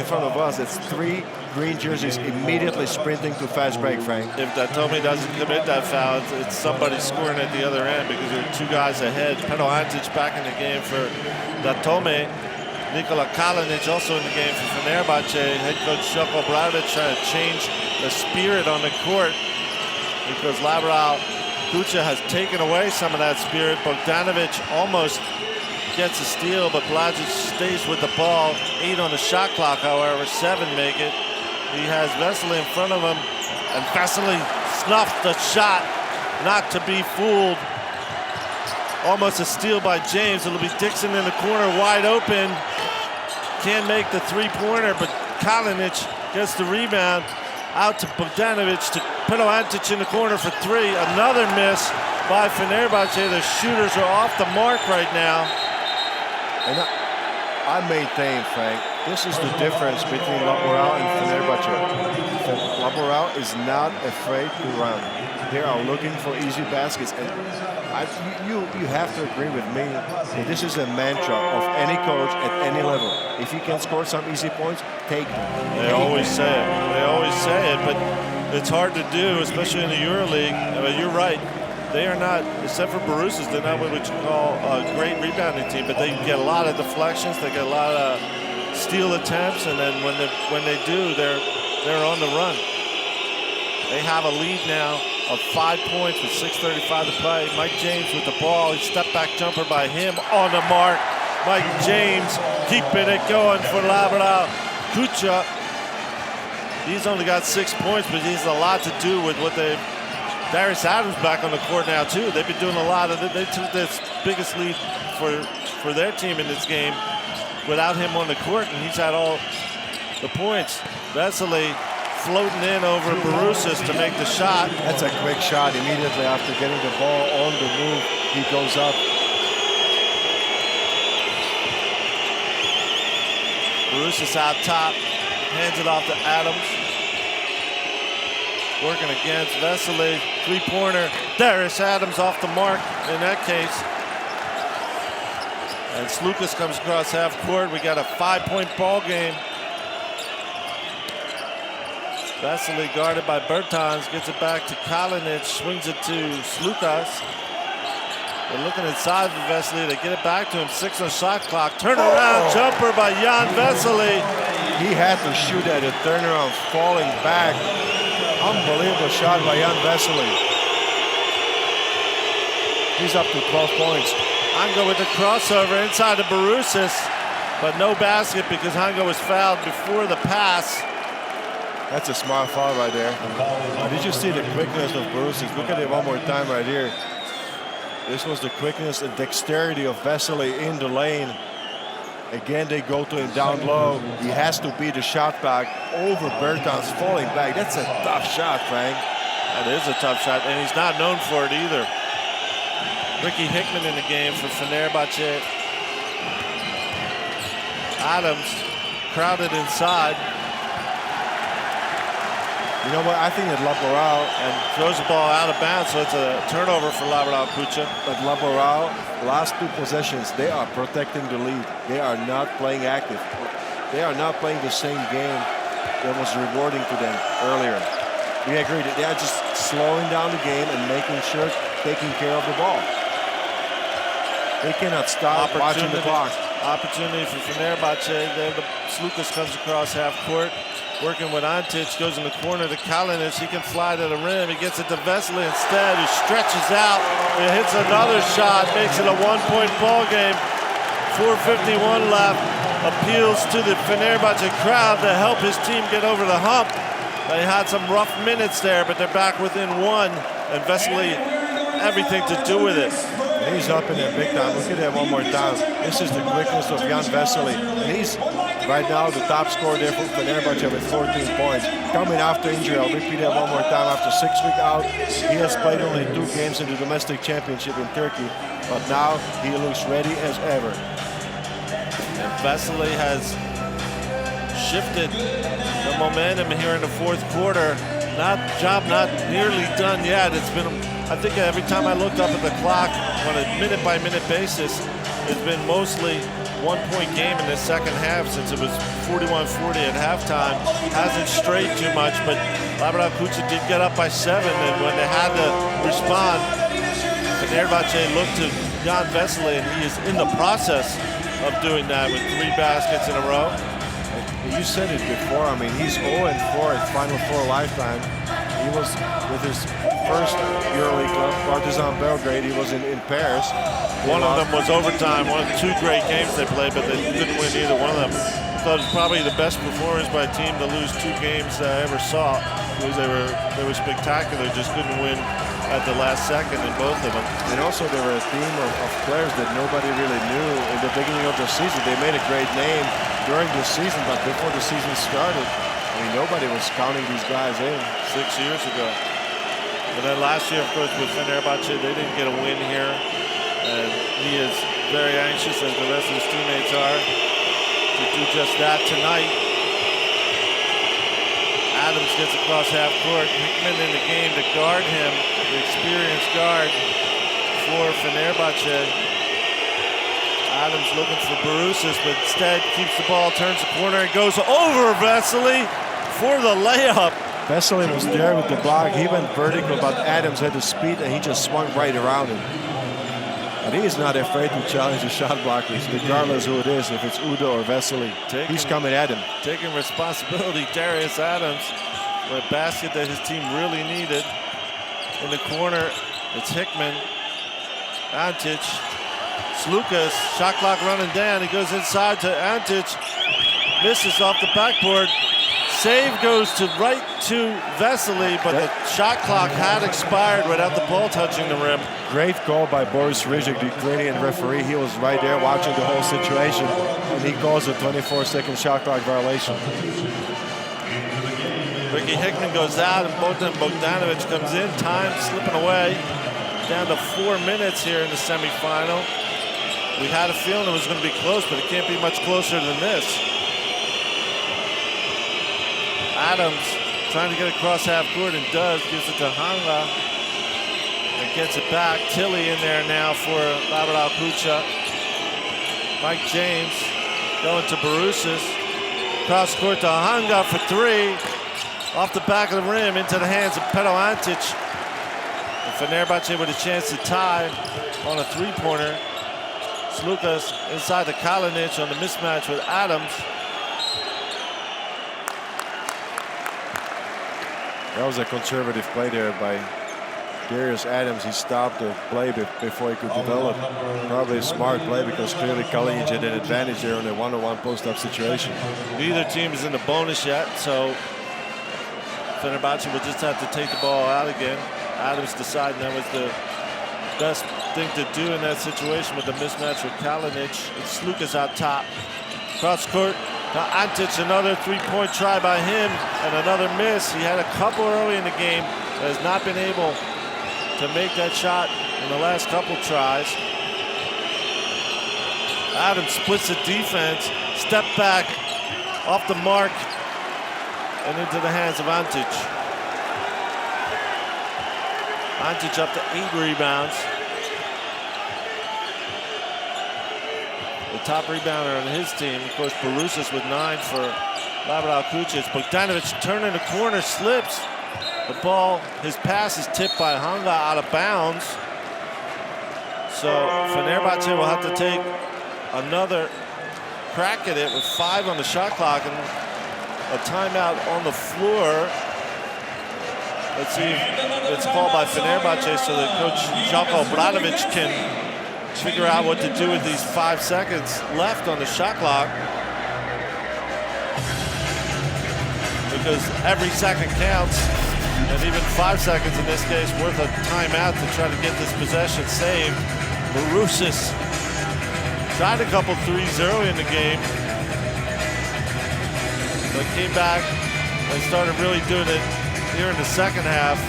front of us. It's 3 green jerseys immediately sprinting to fast break, Frank. If Datome doesn't commit that foul, it's somebody scoring at the other end because there are 2 guys ahead. Penal Antic back in the game for Datome. Nikola Kalinic also in the game for Fenerbahce. Head coach Željko Obradović trying to change the spirit on the court because Laboral Kutxa has taken away some of that spirit. Bogdanovic almost gets a steal, but Blazic stays with the ball. 8 on the shot clock, however, 7 make it. He has Vesely in front of him, and Vesely snuffed the shot, not to be fooled. Almost a steal by James. It'll be Dixon in the corner, wide open. Can't make the 3-pointer, but Kalinic gets the rebound. Out to Bogdanovic, to Penal Antic in the corner for 3. Another miss by Fenerbahce. The shooters are off the mark right now. I maintain, Frank, this is the difference between Laboral and Fenerbahce. Laboral is not afraid to run. They are looking for easy baskets. And you have to agree with me that this is a mantra of any coach at any level. If you can score some easy points, take them. They always say it. They always say it, but it's hard to do, especially in the EuroLeague. I mean, you're right. They are not, except for Borussia's, they're not what you call a great rebounding team, but they get a lot of deflections, they get a lot of steal attempts, and then when they do, they're on the run. They have a lead now of 5 points with 6:35 to play. Mike James with the ball, step back jumper by him on the mark. Mike James keeping it going for Laboral Kutxa. He's only got 6 points, but he's a lot to do with what they've. Darius Adams back on the court now too. They've been doing a lot of it. They took this biggest lead for their team in this game without him on the court, and he's had all the points. Vesely floating in over Borussia's to make the shot. That's a quick shot immediately after getting the ball on the move. He goes up. Borussia's out top, hands it off to Adams. Working against Vesely, three-pointer. Darius Adams off the mark in that case. And Sloukas comes across half court. We got a 5-point ball game. Vesely guarded by Bertans, gets it back to Kalinic, swings it to Sloukas. They're looking inside for Vesely. They get it back to him. 6 on shot clock. Turnaround jumper by Jan Vesely. He had to shoot at a turnaround, falling back. Unbelievable shot by Jan Vesely. He's up to 12 points. Hango with the crossover inside the Borussia's, but no basket because Hango was fouled before the pass. That's a smart foul right there. Did you see the quickness of Borussia's? Look at it one more time right here. This was the quickness and dexterity of Vesely in the lane. Again, they go to him down low. He has to beat the shot back over Bertans, falling back. That's a tough shot, Frank. That is a tough shot, and he's not known for it either. Ricky Hickman in the game for Fenerbahce. Adams crowded inside. You know what? I think that Laboral and throws the ball out of bounds, so it's a turnover for Laboral Kutxa. But Laboral, last 2 possessions, they are protecting the lead. They are not playing active. They are not playing the same game that was rewarding to them earlier. We agree that they are just slowing down the game and making sure taking care of the ball. They cannot stop watching the clock. Opportunity for Fenerbahce. Sloukas comes across half court. Working with Antic, goes in the corner to Kalinic. He can fly to the rim. He gets it to Vesely instead, who stretches out. He hits another shot, makes it a 1-point ball game. 4:51 left. Appeals to the Fenerbahce crowd to help his team get over the hump. They had some rough minutes there, but they're back within 1. And Vesely, everything to do with it. He's up in there big time. Look at that one more time. This is the quickness of Jan Vesely. And he's right now the top scorer there for Fenerbahce with 14 points. Coming after injury, I'll repeat that one more time. After 6 weeks out, he has played only 2 games in the domestic championship in Turkey. But now he looks ready as ever. And Vesely has shifted the momentum here in the 4th quarter. Job not nearly done yet. It's been, I think every time I looked up at the clock on a minute-by-minute basis, it's been mostly 1-point game in the second half since it was 41-40 at halftime. Hasn't strayed too much, but Laboral Kutxa did get up by 7, and when they had to respond, Fenerbahce looked to Jan Vesely, and he is in the process of doing that with 3 baskets in a row. You said it before. I mean, he's 0-4 at Final Four lifetime. He was with his first EuroLeague club, Partizan Belgrade. He was in Paris. One of them was overtime. One of the 2 great games they played, but they couldn't win either one of them. I thought it was probably the best performance by a team to lose 2 games that I ever saw. Because they were spectacular. Just couldn't win at the last second in both of them. And also they were a team of players that nobody really knew in the beginning of the season. They made a great name during the season, but before the season started, I mean, nobody was counting these guys in. 6 years ago. And then last year, of course, with Fenerbahce, they didn't get a win here. And he is very anxious, as the rest of his teammates are. to do just that tonight. Adams gets across half court. Hickman in the game to guard him, the experienced guard for Fenerbahçe. Adams looking for Barusis, but instead keeps the ball, turns the corner, and goes over Vesely for the layup. Vesely was there with the block. He went vertical, but Adams had the speed, and he just swung right around him. And he is not afraid to challenge the shot blockers, regardless who it is, if it's Udo or Vesely. He's coming at him. Taking responsibility, Darius Adams, for a basket that his team really needed. In the corner, it's Hickman. Antic. Sloukas, shot clock running down. He goes inside to Antic. Misses off the backboard. Save goes right to Vesely, but the shot clock had expired without the ball touching the rim. Great call by Boris Rizik, the Ukrainian referee. He was right there watching the whole situation, and he calls a 24-second shot clock violation. Ricky Hickman goes out, and Bogdanovic comes in. Time slipping away. Down to 4 minutes here in the semifinal. We had a feeling it was going to be close, but it can't be much closer than this. Adams trying to get across half court and does. Gives it to Hanga and gets it back. Tilly in there now for Laboral Kutxa. Mike James going to Barusis. Cross court to Hanga for three. Off the back of the rim into the hands of Pero Antic. And Fenerbahçe with a chance to tie on a three-pointer. Sloukas inside to Kalinic on the mismatch with Adams. That was a conservative play there by Darius Adams. He stopped the play before he could develop. Probably a smart play because clearly Kalinic had an advantage there on a one-on-one post-up situation. Neither team is in the bonus yet, so Fenerbahçe will just have to take the ball out again. Adams deciding that was the best thing to do in that situation with the mismatch with Kalinic. It's Sloukas out top. Cross court to Antic, another three-point try by him and another miss. He had a couple early in the game, but has not been able to make that shot in the last couple tries. Adams splits the defense, step back off the mark and into the hands of Antic. Antic up to 8 rebounds. The top rebounder on his team, of course, Barusis with 9 for Laboral Kutxa. Bogdanovic turning the corner, slips. The ball, his pass is tipped by Hanga out of bounds. So Fenerbahçe will have to take another crack at it with 5 on the shot clock and a timeout on the floor. Let's see if it's called by Fenerbahçe so that Coach Željko Obradović can figure out what to do with these 5 seconds left on the shot clock. Because every second counts, and even 5 seconds in this case worth a timeout to try to get this possession saved. Barusis tried a couple threes early in the game, but came back and started really doing it here in the second half,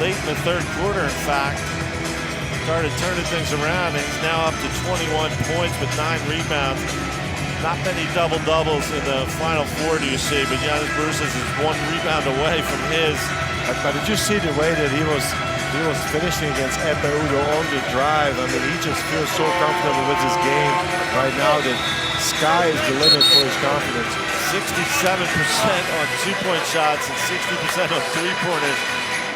late in the third quarter, in fact. Started turning things around, and he's now up to 21 points with 9 rebounds. Not many double-doubles in the final 4, do you see, but Giannis Barusis is 1 rebound away from his. But did you see the way that he was finishing against Epe Udo on the drive? I mean, he just feels so comfortable with his game right now that sky is the limit for his confidence. 67% on 2-point shots and 60% on 3-pointers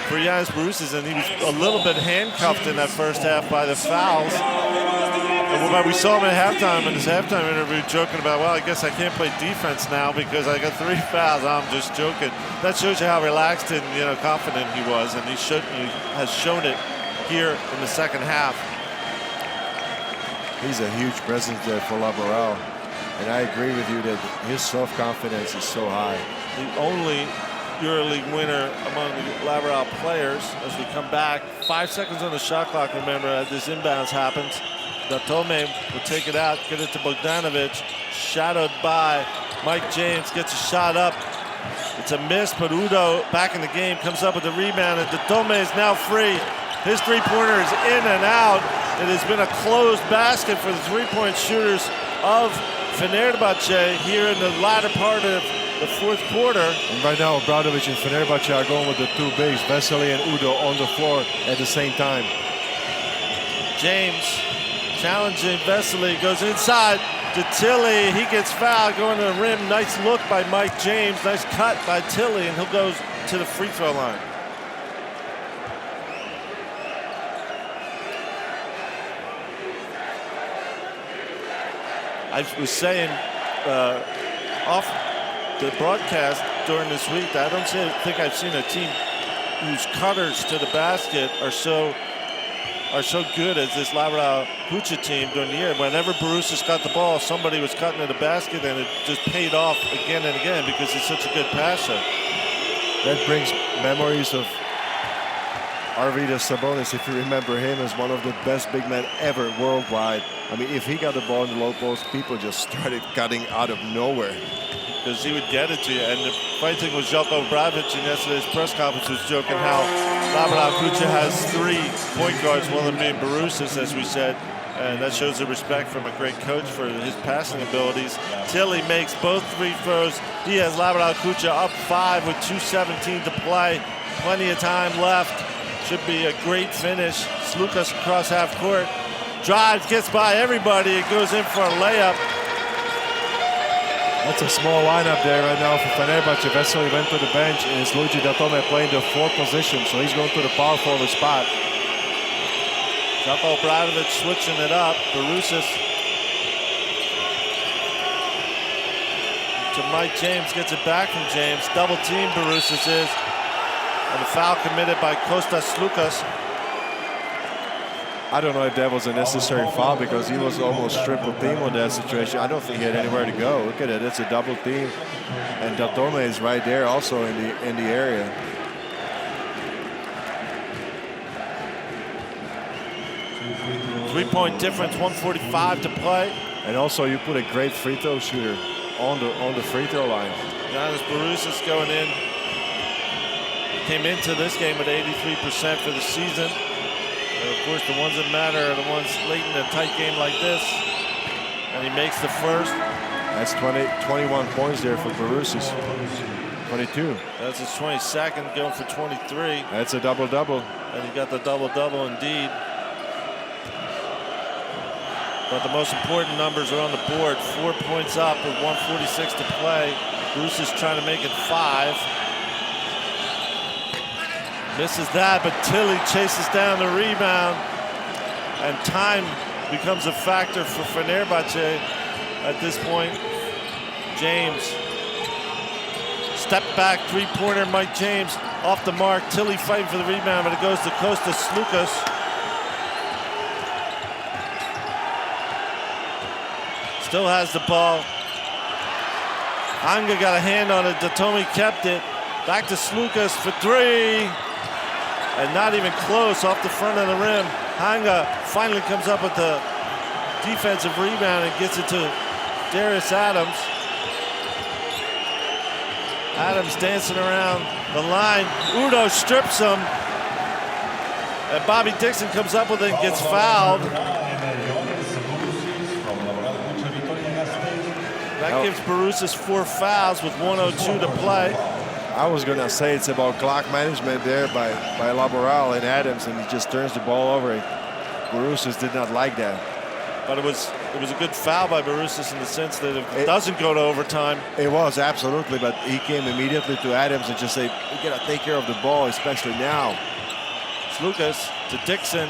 for Giannis Barusis, and he was a little bit handcuffed in that first half by the fouls. And we saw him at halftime in his halftime interview joking about, well, I guess I can't play defense now because I got 3 fouls. I'm just joking. That shows you how relaxed and confident he was, and he has shown it here in the second half. He's a huge presence there for Laboral, and I agree with you that his self-confidence is so high. The only EuroLeague winner among the Laboral players as we come back. 5 seconds on the shot clock, remember, as this inbounds happens. Datome will take it out, get it to Bogdanovic, shadowed by Mike James, gets a shot up. It's a miss, but Udo back in the game, comes up with the rebound, and Datome is now free. His three-pointer is in and out. It has been a closed basket for the three-point shooters of Fenerbahçe here in the latter part of the fourth quarter. And right now, Obradovic and Fenerbahçe are going with the two bigs, Vesely and Udo, on the floor at the same time. James challenging Vesely, goes inside to Tilly. He gets fouled, going to the rim. Nice look by Mike James. Nice cut by Tilly, and he'll go to the free throw line. I was saying off the broadcast during this week that I don't think I've seen a team whose cutters to the basket are so good as this Laboral Kutxa team during the year. Whenever Borussia got the ball, somebody was cutting to the basket, and it just paid off again and again because he's such a good passer. That brings memories of Arvydas Sabonis, if you remember him, as one of the best big men ever worldwide. I mean, if he got the ball in the low post, people just started cutting out of nowhere. Because he would get it to you. And the funny thing was, Željko Obradovic in yesterday's press conference was joking how Laboral Kutxa has 3 point guards, one of them being Borusis, as we said. And that shows the respect from a great coach for his passing abilities. Tilly makes both free throws. He has Laboral Kutxa up 5 with 2:17 to play. Plenty of time left. Should be a great finish. Sloukas across half court. Drives, gets by everybody. It goes in for a layup. That's a small lineup there right now for Fenerbahce. Vesely went to the bench, and it's Luigi Datome playing the 4 position, so he's going to the power forward spot. Željko Obradovic switching it up. Borusis to Mike James, gets it back from James. Double team Borusis is. And a foul committed by Kostas Sloukas. I don't know if that was a necessary foul because he was almost triple team on that situation. I don't think he had anywhere to go. Look at it, it's a double team. And Datome is right there also in the area. Three-point difference, 1:45 to play. And also you put a great free throw shooter on the free throw line. Giannis Borusis going in. Came into this game at 83% for the season. And of course, the ones that matter are the ones late in a tight game like this. And he makes the first. That's 21 points there for Borusis. 22. That's his 22nd, going for 23. That's a double-double. And he got the double-double indeed. But the most important numbers are on the board. 4 points up with 1:46 to play. Borusis trying to make it 5. Misses that, but Tilly chases down the rebound. And time becomes a factor for Fenerbahce at this point. James. Step back, three-pointer, Mike James off the mark. Tilly fighting for the rebound, but it goes to Kostas Sloukas. Still has the ball. Anga got a hand on it. Datome kept it. Back to Sloukas for 3. And not even close, off the front of the rim. Hanga finally comes up with the defensive rebound and gets it to Darius Adams. Adams dancing around the line. Udo strips him. And Bobby Dixon comes up with it and gets fouled. That gives Borusis 4 fouls with 1:02 to play. I was gonna say it's about clock management there by Laboral and Adams, and he just turns the ball over. Borusis did not like that. But it was a good foul by Borusis in the sense that if it doesn't go to overtime. It was, absolutely, but he came immediately to Adams and just said, we gotta take care of the ball, especially now. Sloukas to Dixon.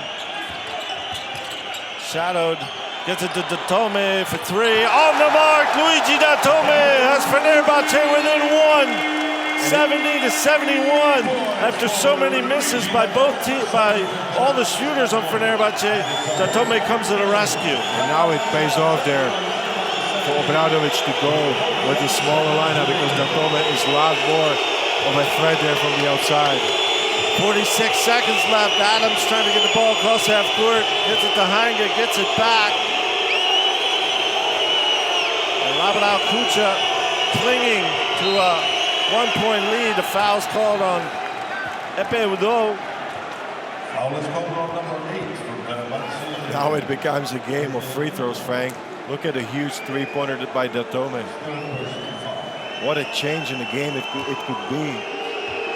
Shadowed. Gets it to Datome for 3. On the mark, Luigi Datome has Fenerbahce within 1. 70-71. After so many misses by all the shooters on Fenerbahce, Datome comes to the rescue. And now it pays off there for Obradovic to go with the smaller lineup because Datome is a lot more of a threat there from the outside. 46 seconds left. Adams trying to get the ball across half court. Gets it to Hanga, gets it back. And Laboral Kutxa clinging to a 1-point lead. The foul's called on Epe Udo. Now it becomes a game of free throws, Frank. Look at the huge three-pointer by Datome. What a change in the game it could be.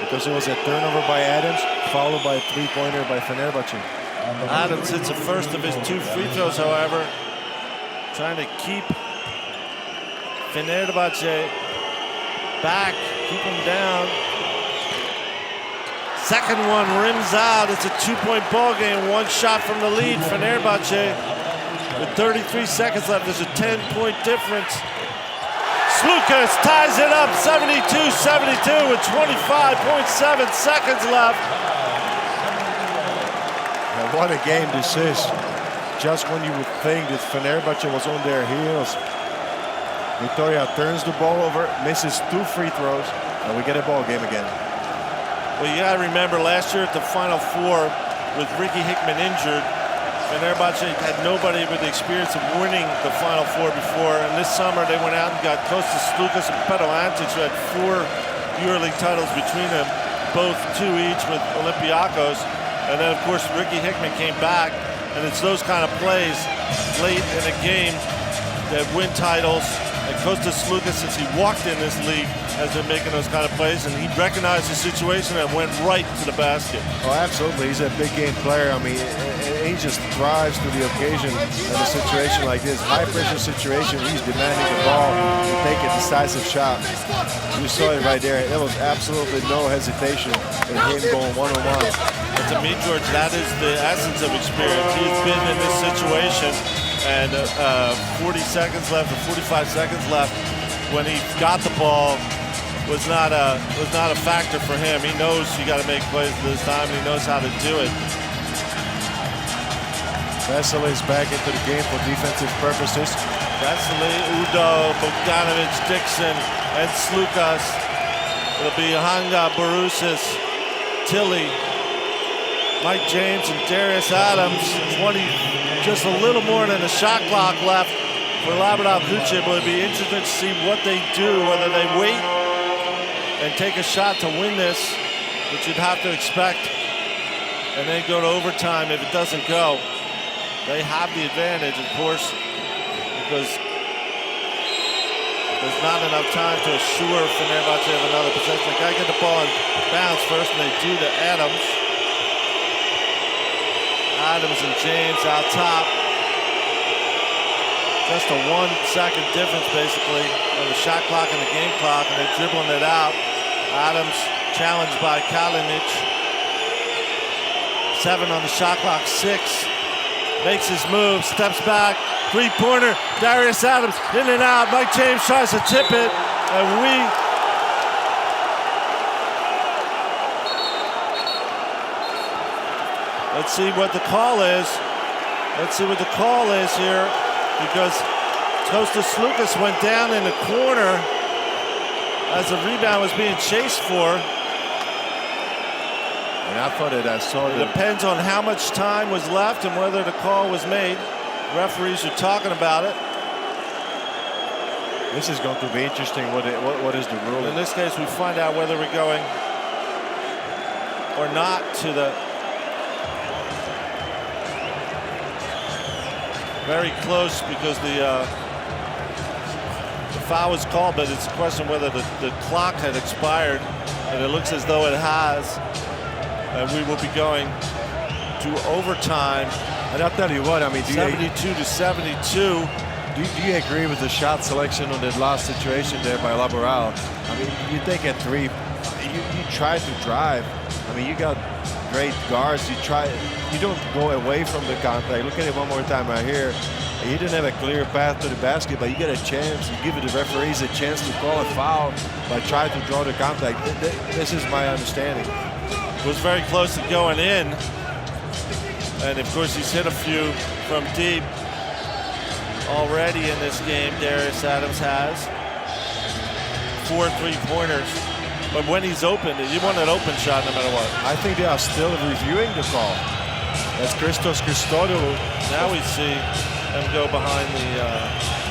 Because it was a turnover by Adams, followed by a three-pointer by Fenerbahce. Adams hits the first of his 2 free throws, however. Trying to keep Fenerbahce back, keep him down. Second one rims out. It's a 2-point ball game. 1 shot from the lead. Fenerbahce with 33 seconds left. There's a 10-point difference. Sloukas ties it up, 72-72 with 25.7 seconds left. And what a game this is. Just when you would think that Fenerbahce was on their heels, Vitoria turns the ball over, misses 2 free throws, and we get a ball game again. Well, you gotta remember last year at the Final Four with Ricky Hickman injured, Fenerbahce had nobody with the experience of winning the Final Four before, and this summer they went out and got Kostas Sloukas and Pero Antic, who had 4 EuroLeague titles between them, both 2 each with Olympiacos. And then, of course, Ricky Hickman came back, and it's those kind of plays late in a game that win titles. And Kostas Sloukas, since he walked in this league, has been making those kind of plays, and he recognized the situation and went right to the basket. Oh, absolutely. He's a big game player. I mean, he just thrives to the occasion in a situation like this. High-pressure situation, he's demanding the ball to take a decisive shot. You saw it right there. There was absolutely no hesitation in him going one-on-one. But to me, George, that is the essence of experience. He's been in this situation, and 40 seconds left or 45 seconds left when he got the ball was not a factor for him. He knows you got to make plays this time, and he knows how to do it. Vesely is back into the game for defensive purposes. Vesely, Udo, Bogdanovic, Dixon, and Sloukas. It'll be Hanga, Barusis, Tilly, Mike James, and Darius Adams. 20, just a little more than a shot clock left for Laboral Kutxa, but it'll be interesting to see what they do, whether they wait and take a shot to win this, which you'd have to expect, and then go to overtime if it doesn't go. They have the advantage, of course, because there's not enough time to assure Fenerbahce of another possession. They gotta get the ball in bounds first, and they do to Adams. Adams and James out top. Just a 1-second difference, basically, on the shot clock and the game clock, and they're dribbling it out. Adams challenged by Kalinic. 7 on the shot clock, 6. Makes his move, steps back, 3-pointer. Darius Adams in and out. Mike James tries to tip it, and let's see what the call is. Let's see what the call is here, because Kostas Sloukas went down in the corner as the rebound was being chased for. And I thought that I saw it. Depends on how much time was left and whether the call was made. Referees are talking about it. This is going to be interesting. What is the rule? In this case, we find out whether we're going or not to the very close, because the foul was called, but it's a question whether the clock had expired, and it looks as though it has. And we will be going to overtime. And I'll tell you what, I mean, 72-72. Do you agree with the shot selection on that last situation there by Laboral? I mean, you take a 3, you try to drive. I mean, you got great guards. You don't go away from the contact. Look at it one more time right here. You didn't have a clear path to the basket, but you get a chance. You give the referees a chance to call a foul by trying to draw the contact. This is my understanding. Was very close to going in, and of course he's hit a few from deep already in this game. Darius Adams has 4 3-pointers, but when he's open, you want an open shot no matter what. I think they are still reviewing the call. That's Christos Christodoulou. Now we see them go behind the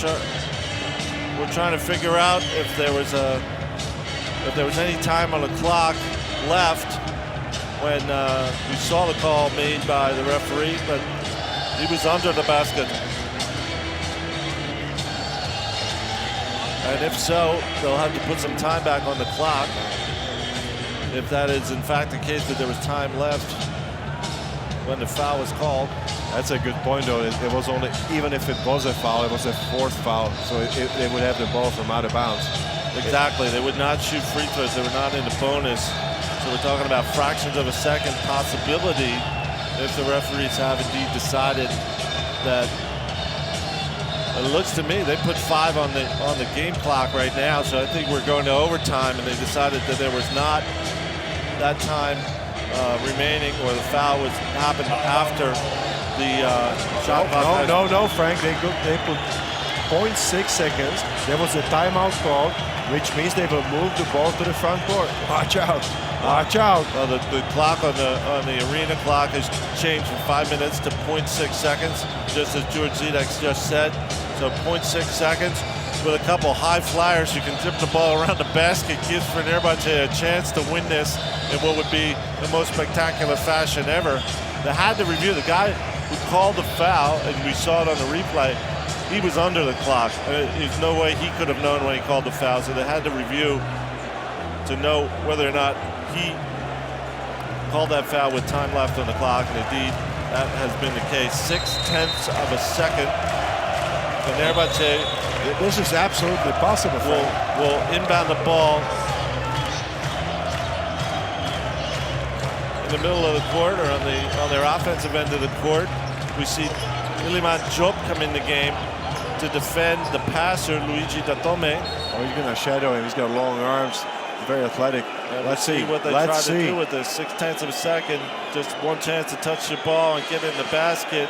we're trying to figure out if there was any time on the clock left when we saw the call made by the referee, but he was under the basket. And if so, they'll have to put some time back on the clock. If that is in fact the case, that there was time left when the foul was called. That's a good point, though. It was only, even if it was a foul, it was a fourth foul, so they would have the ball from out of bounds. Exactly. They would not shoot free throws. They were not in the bonus. So we're talking about fractions of a second possibility if the referees have indeed decided that. It looks to me they put 5 on the game clock right now, so I think we're going to overtime, and they decided that there was not that time remaining, or the foul was happened after the shot clock. No, Frank. They put 0.6 seconds. There was a timeout called, which means they will move the ball to the front court. Watch out. Watch out. Well, the clock on the arena clock has changed from 5 minutes to 0.6 seconds, just as George Zidek just said. So 0.6 seconds with a couple high flyers who can tip the ball around the basket gives Fenerbahce a chance to win this in what would be the most spectacular fashion ever. They had to review. The guy who called the foul, and we saw it on the replay, he was under the clock. There's no way he could have known when he called the foul, so they had to review to know whether or not he called that foul with time left on the clock, and indeed that has been the case. 0.6 of a second. Fenerbahce, this is absolutely possible. Will inbound the ball in the middle of the court, or on their offensive end of the court. We see Iliman Job come in the game to defend the passer, Luigi Datome. Oh, he's going to shadow him. He's got long arms, very athletic. Let's see what they try to do with this. 0.6 of a second, just one chance to touch the ball and get in the basket.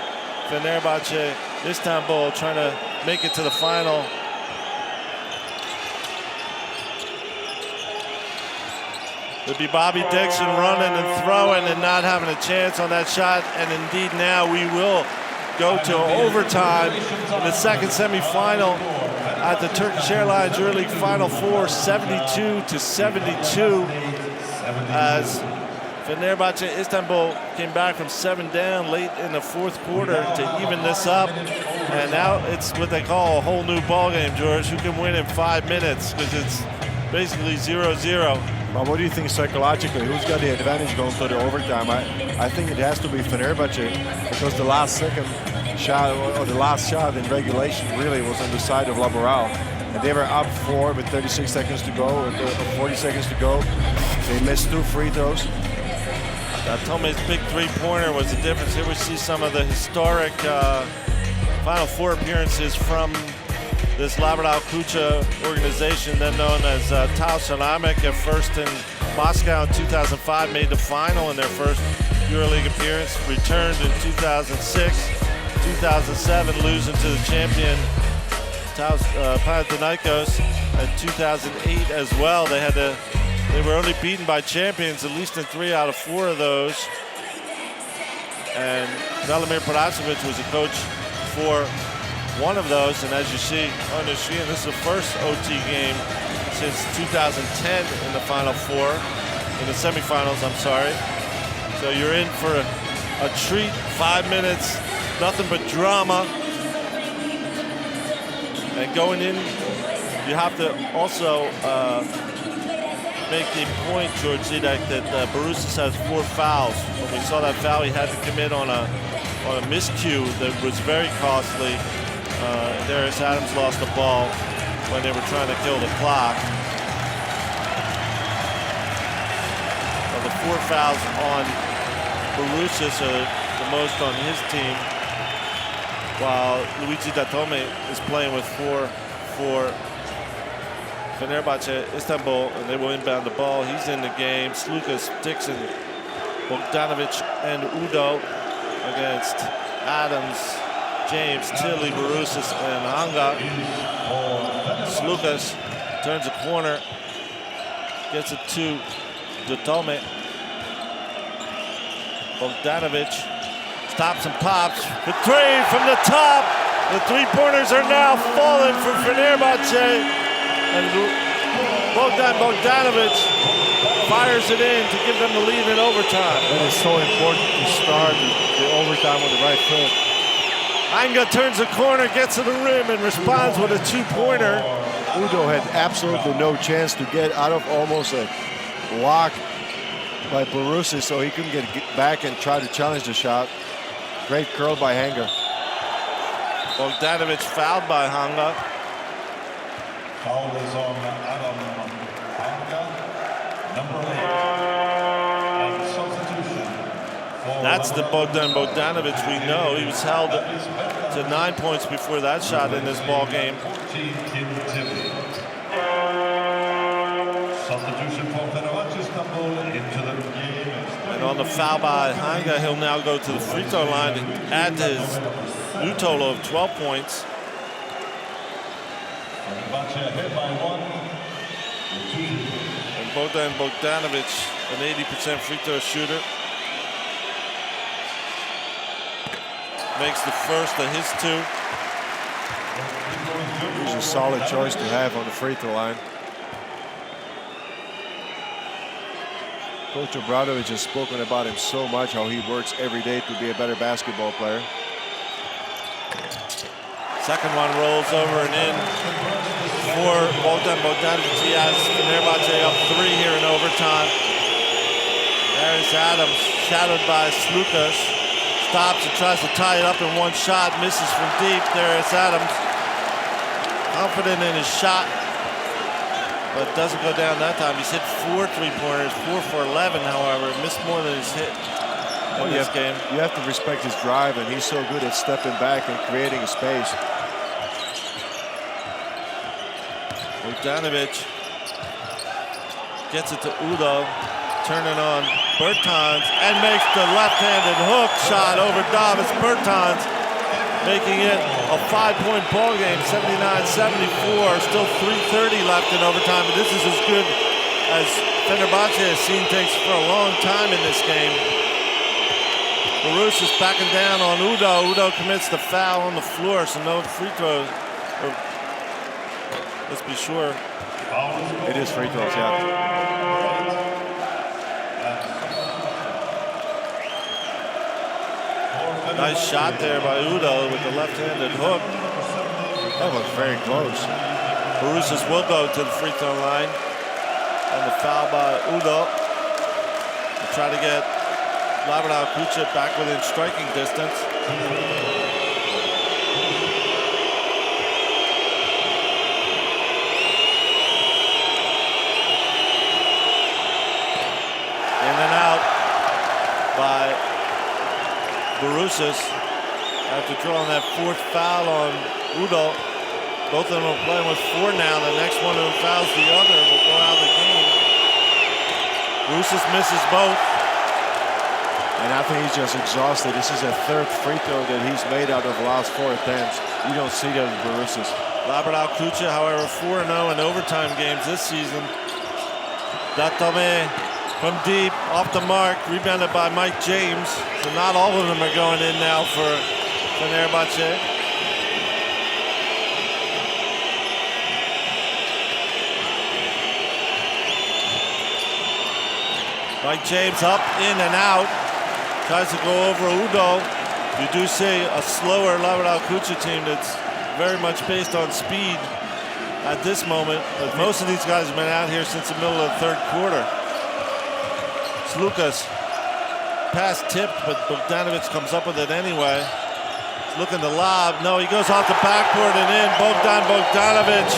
Fenerbahce Istanbul trying to make it to the final. It'd be Bobby Dixon running and throwing and not having a chance on that shot. And indeed now we will go to overtime in the second semifinal at the Turkish Airlines EuroLeague Final Four, 72-72, as Fenerbahce Istanbul came back from 7 down late in the fourth quarter to even this up. And now it's what they call a whole new ball game, George. Who can win in 5 minutes, because it's basically 0-0. Well, what do you think psychologically? Who's got the advantage going to the overtime? I think it has to be Fenerbahce, because the last second shot, or the last shot in regulation, really was on the side of Laboral. And they were up 4 with 36 seconds to go, or 40 seconds to go. They missed 2 free throws. Tome's big three-pointer was the difference. Here we see some of the historic Final Four appearances from this Laboral Kutxa organization, then known as Tau Ceramic, at first in Moscow in 2005, made the final in their first EuroLeague appearance, returned in 2006, 2007, losing to the champion Tau Panathinaikos in 2008 as well. They were only beaten by champions at least in 3 out of 4 of those. And Velimir Parasovic was a coach for one of those. And as you see on the screen, this is the first OT game since 2010 in the Final Four, in the semifinals, I'm sorry. So you're in for a treat. 5 minutes, nothing but drama. And going in, you have to also make the point, George Zidek, that Borussia has 4 fouls. When we saw that foul, he had to commit on a miscue that was very costly. Darius Adams lost the ball when they were trying to kill the clock. Well, the 4 fouls on Borussia, so the most on his team, while Luigi Datome is playing with 4 for Fenerbahce Istanbul, and they will inbound the ball. He's in the game. Sloukas, Dixon, Bogdanovic, and Udo against Adams, James, Tilly, Borussia, and Hanga. Sloukas turns a corner, gets it to Datome. Bogdanovic stops and pops for 3 from the top. The three-pointers are now falling for Fenerbahçe. And Bogdan Bogdanovic fires it in to give them the lead in overtime. It is so important to start the overtime with the right foot. Hanga turns the corner, gets to the rim, and responds with a two-pointer. Udo had absolutely no chance to get out of almost a block by Borussia, so he couldn't get back and try to challenge the shot. Great curl by Hanga. Bogdanovic fouled by Hanga. Foul is on Adam Hanga, number 8. And substitution. That's the Bogdan Bogdanovic we know. He was held to 9 points before that shot in this ball game. Substitution for Fenerbahce Istanbul into the game. And on the foul by Hanga, he'll now go to the free throw line and add to his new total of 12 points. Fenerbahce ahead by 1. And Bogdan Bogdanovic, an 80% free throw shooter, makes the first of his two. He's a solid choice to have on the free throw line. Coach Obradovic has spoken about him so much, how he works every day to be a better basketball player. Second one rolls over and in for Bogdan Bogdanovic. He has Fenerbahce up 3 here in overtime. There's Adams, shadowed by Sloukas. Stops and tries to tie it up in one shot, misses from deep. There is Adams, confident in his shot, but doesn't go down that time. He's hit 4 3-pointers, 4 for 11, however. Missed more than he's hit in this game. You have to respect his drive, and he's so good at stepping back and creating a space. Bogdanovic gets it to Udo, turning on Bertans, and makes the left-handed hook shot over Davis Bertans, making it a 5-point ball game, 79-74. Still 3:30 left in overtime, but this is as good as Fenerbahce has seen things for a long time in this game. Baruch is backing down on Udo. Udo commits the foul on the floor, so no free throws. Let's be sure. It is free throws, yeah. Nice shot there by Udo with the left-handed hook. That was very close. Baruch will go to the free throw line. And the foul by Udo to try to get Laboral Kutxa back within striking distance. In and out by Baruch after drawing that 4th foul on Udo. Both of them are playing with 4 now. The next one who fouls the other will go out of the game. Baruch misses both. And I think he's just exhausted. This is a 3rd free throw that he's made out of the last 4 attempts. You don't see that with Baruch. Laboral Kutxa, however, 4-0 in overtime games this season. Datome from deep, off the mark, rebounded by Mike James. So not all of them are going in now for Fenerbahce. Mike James up, in and out. Tries to go over Udo. You do see a slower Laboral Kutxa team that's very much based on speed at this moment. But most of these guys have been out here since the middle of the 3rd quarter. Sloukas, pass tipped, but Bogdanovic comes up with it anyway. He's looking to lob. No, he goes off the backboard and in. Bogdan Bogdanovic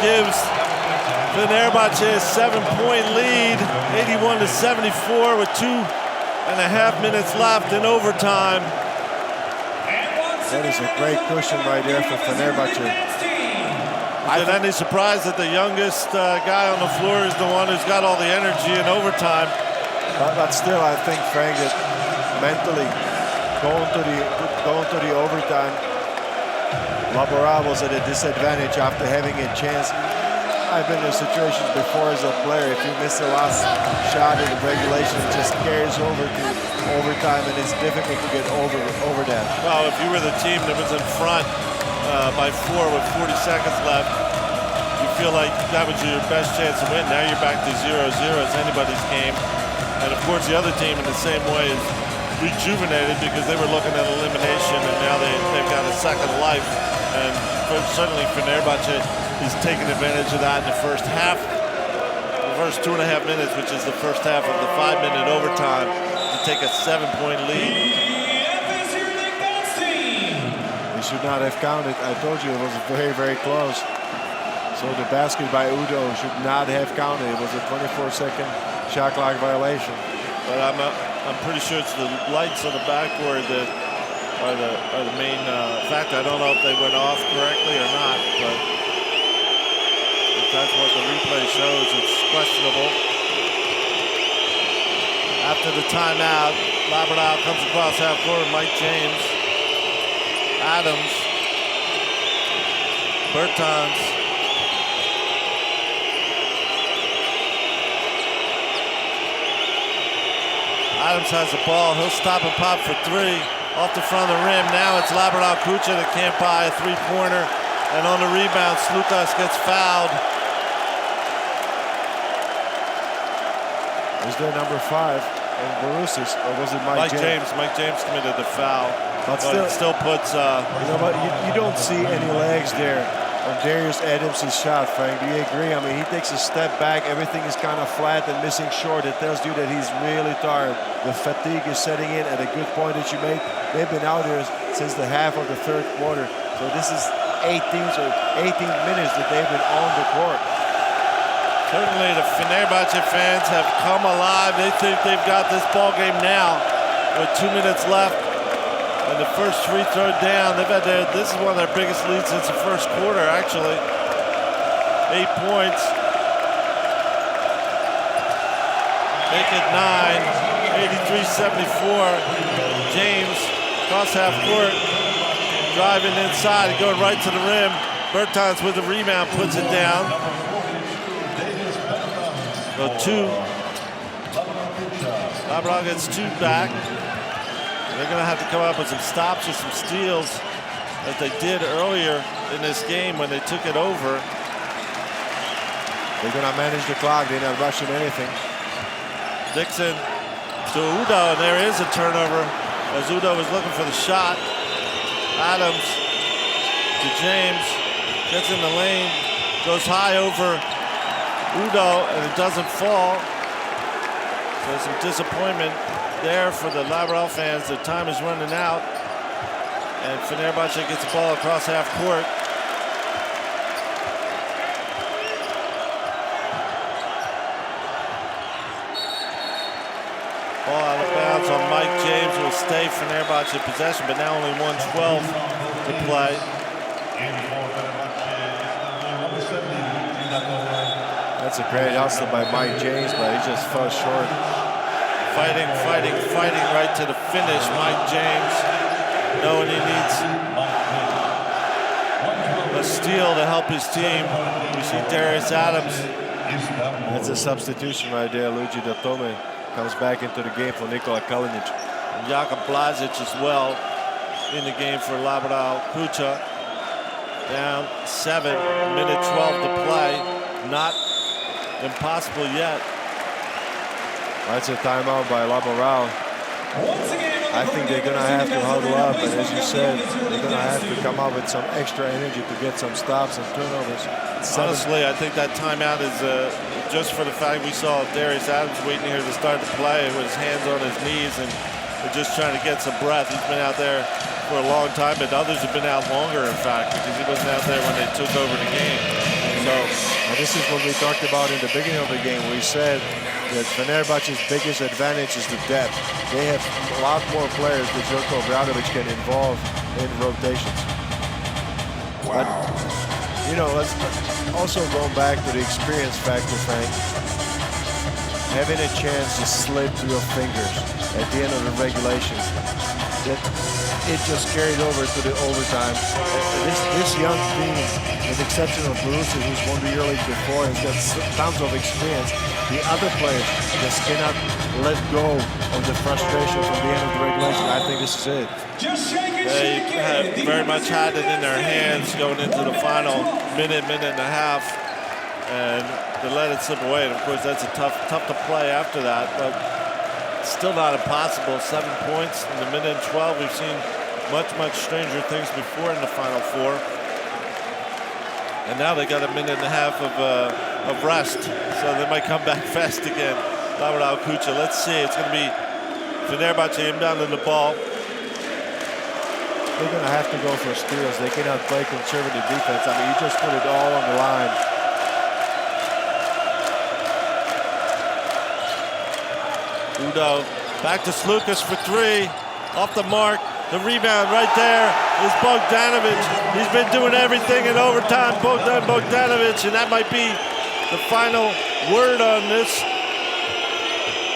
gives Fenerbahce a 7-point lead, 81-74 with 2.5 minutes left in overtime. That is a great cushion right there for Fenerbahce. Is it any surprise that the youngest guy on the floor is the one who's got all the energy in overtime? But still, I think, Frank, that mentally going to the overtime, Laboral was at a disadvantage after having a chance. I've been in situations before as a player. If you miss the last shot in the regulation, it just carries over to overtime, and it's difficult to get over that. Well, if you were the team that was in front by 4 with 40 seconds left, you feel like that was your best chance to win. Now you're back to 0-0. It's anybody's game. And of course, the other team in the same way is rejuvenated because they were looking at elimination, and now they've got a second life. And certainly Fenerbahce is taking advantage of that in the first half. The first 2.5 minutes, which is the first half of the 5-minute overtime, to take a 7-point lead. He should not have counted. I told you it was very, very close. So the basket by Udo should not have counted. It was a 24-second shot clock violation. But I'm pretty sure it's the lights on the backboard that are the main factor. I don't know if they went off correctly or not, but if that's what the replay shows, it's questionable. After the timeout, Laboral comes across half court. Mike James, Adams, Bertans. Adams has the ball. He'll stop and pop for 3 off the front of the rim. Now it's Laboral Kutxa that can't buy a 3-pointer. And on the rebound, Sloukas gets fouled. Was there number 5 on Borussia, or was it Mike James? Mike James committed the foul. But it still puts... you know what? You don't see any legs there on Darius Adams' shot, Frank. Do you agree? I mean, he takes a step back. Everything is kind of flat and missing short. It tells you that he's really tired. The fatigue is setting in at a good point that you made. They've been out there since the half of the third quarter. So this is 18 minutes that they've been on the court. Certainly the Fenerbahce fans have come alive. They think they've got this ball game now with 2 minutes left. And the first free throw down, this is one of their biggest leads since the first quarter, actually. 8 points. Make it 9, 83-74. James, cross half court, driving inside and going right to the rim. Bertans with the rebound, puts it down. So 2. Laboral gets 2 back. They're going to have to come up with some stops or some steals that they did earlier in this game when they took it over. They're going to manage the clock. They're not rushing anything. Dixon to Udo, and there is a turnover as Udo was looking for the shot. Adams to James, gets in the lane, goes high over Udo, and it doesn't fall. So some disappointment there for the Laboral fans. The time is running out, and Fenerbahce gets the ball across half court. Ball out of bounds on Mike James. Will stay Fenerbahce possession, but now only 1:12 to play. That's a great hustle by Mike James, but he just fell short. Fighting right to the finish. Mike James knowing he needs a steal to help his team. We see Darius Adams. That's a substitution right there. Luigi Datome comes back into the game for Nikola Kalinic. And Jakub Blažić as well in the game for Laboral Kutxa. Down 7, minute 12 to play. Not impossible yet. That's a timeout by Laboral. I think they're going to have to huddle up, and as you said, they're going to have to come up with some extra energy to get some stops and turnovers. Honestly, I think that timeout is just for the fact we saw Darius Adams waiting here to start the play with his hands on his knees and just trying to get some breath. He's been out there for a long time, but others have been out longer, in fact, because he wasn't out there when they took over the game. So this is what we talked about in the beginning of the game. We said that Fenerbahce's biggest advantage is the depth. They have a lot more players that Željko Obradović can involve in rotations. But, you know, let's also go back to the experience factor, Frank. Having a chance to slip through your fingers at the end of the regulation. it just carried over to the overtime. This young team, with the exception of Borussia, who's won the EuroLeague before, has got tons of experience. The other players just cannot let go of the frustration from the end of the regulation. I think this is it. They have very much had it in their hands going into the final minute and a half, and to let it slip away. And of course, that's tough to play after that, but still not impossible. 7 points in the minute and 12. We've seen much stranger things before in the Final Four. And now they got a minute and a half of rest, so they might come back fast again. Laboral Kutxa, let's see. It's going to be Fenerbahce inbound in the ball. They're going to have to go for steals. They cannot play conservative defense. I mean, you just put it all on the line. Udo back to Sloukas for three. Off the mark. The rebound right there is Bogdanovic. He's been doing everything in overtime. Bogdanovic, and that might be the final word on this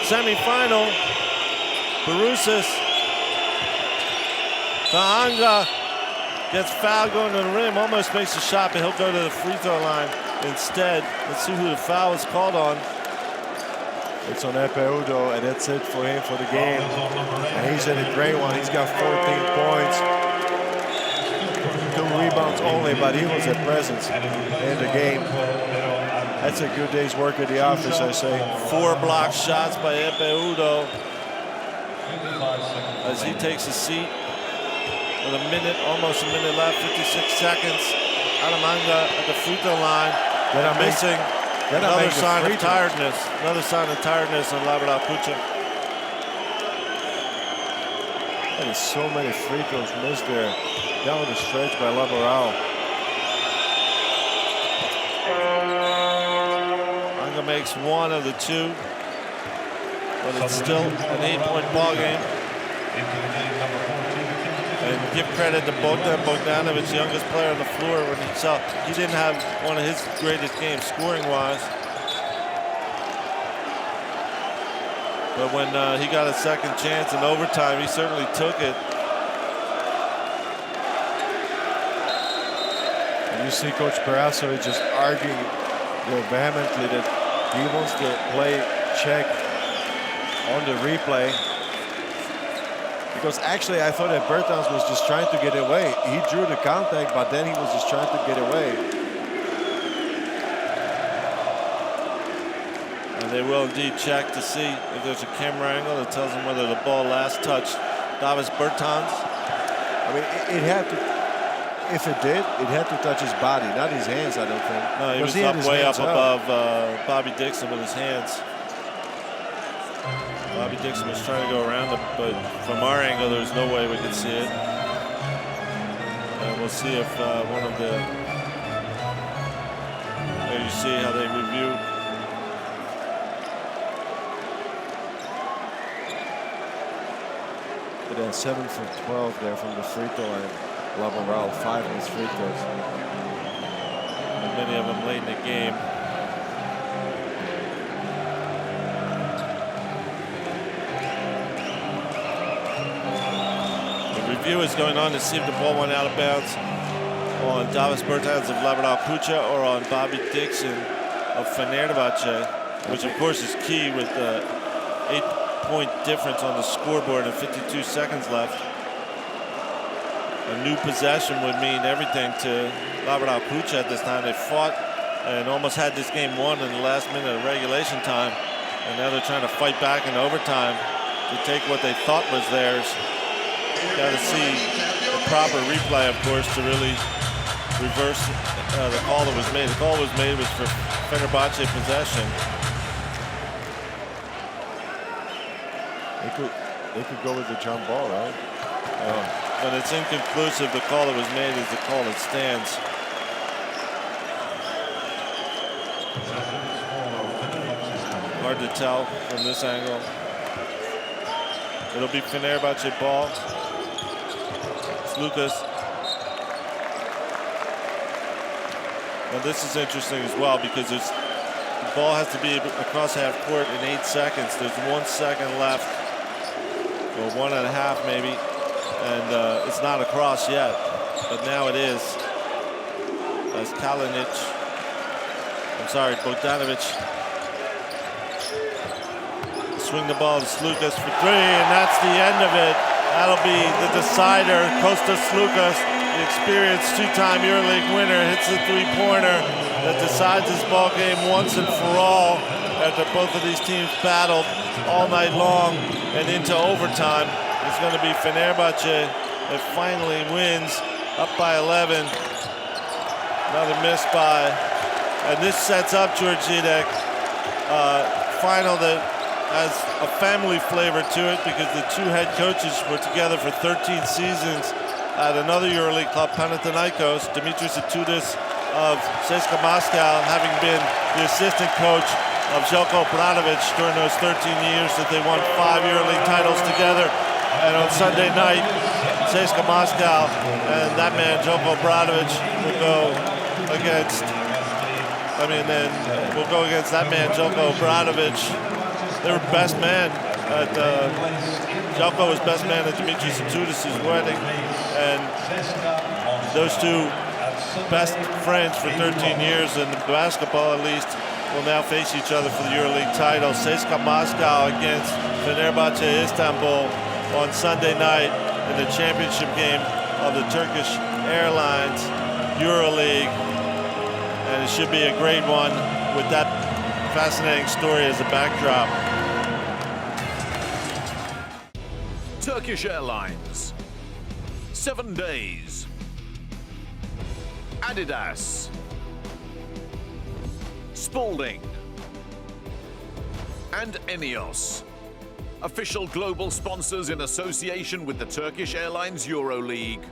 semifinal. Borussia Kahanga gets fouled going to the rim, almost makes a shot, but he'll go to the free throw line instead. Let's see who the foul is called on. It's on Udo, and that's it for him for the game. And he's in a great one. He's got 14 points. 2 rebounds only, but he was a presence in the game. That's a good day's work at the office, I say. 4 block shots by Udo as he takes a seat with almost a minute left, 56 seconds. Alamanga at the free throw line. Missing. Another sign of tiredness. Another sign of tiredness on Laboral Kutxa. There is so many free throws missed there. Down the stretch by Laboral. Anga makes 1 of the 2, but it's still an 8-point ball game. And give credit to Bogdanovic, youngest player on the floor, when he didn't have one of his greatest games scoring-wise. But when he got a second chance in overtime, he certainly took it. And you see Coach Perasovic just arguing vehemently that he wants to play check on the replay. Because actually, I thought that Bertans was just trying to get away. He drew the contact, but then he was just trying to get away. And they will indeed check to see if there's a camera angle that tells them whether the ball last touched Davis Bertans. I mean, it had to, if it did, it had to touch his body, not his hands, I don't think. No, he was way up above Bobby Dixon with his hands. Bobby Dixon was trying to go around it, but from our angle, there's no way we could see it. And we'll see if one of the... There you see how they review. But then 7 for 12 there from the free throw line. Laboral 5 on his free throws. And many of them late in the game. Review is going on to see if the ball went out of bounds on Davis Bertans of Laboral Kutxa or on Bobby Dixon of Fenerbahce, which of course is key with the 8-point difference on the scoreboard and 52 seconds left. A new possession would mean everything to Laboral Kutxa at this time. They fought and almost had this game won in the last minute of regulation time, and now they're trying to fight back in overtime to take what they thought was theirs. Got to see the proper replay, of course, to really reverse the call that was made. The call was made was for Fenerbahce possession. They could go with the jump ball, right? But it's inconclusive. The call that was made is the call that stands. Hard to tell from this angle. It'll be Fenerbahce ball. Sloukas. Now this is interesting as well because the ball has to be across half court in 8 seconds. There's 1 second left, or 1.5 maybe, and It's not across yet, but now it is. As Bogdanovic swing the ball to Sloukas for three, and that's the end of it. That'll be the decider. Kostas Sloukas, the experienced two-time EuroLeague winner, hits the three-pointer that decides this ball game once and for all after both of these teams battled all night long and into overtime. It's going to be Fenerbahçe that finally wins, up by 11. Another miss by, and this sets up George Zidek, final that has a family flavor to it because the two head coaches were together for 13 seasons at another EuroLeague club, Panathinaikos. Dimitris Itoudis of CSKA Moscow having been the assistant coach of Željko Obradović during those 13 years that they won 5 EuroLeague titles together. And on Sunday night, CSKA Moscow and that man Željko Obradović will go against, that man Željko Obradović. They were best man at, Željko was best man at Dimitris Itoudis' wedding, and those two best friends for 13 years in basketball at least will now face each other for the EuroLeague title. CSKA Moscow against Fenerbahce Istanbul on Sunday night in the championship game of the Turkish Airlines EuroLeague, and it should be a great one with that fascinating story as a backdrop. Turkish Airlines, 7 days. Adidas, Spalding, and ENEOS, official global sponsors in association with the Turkish Airlines EuroLeague.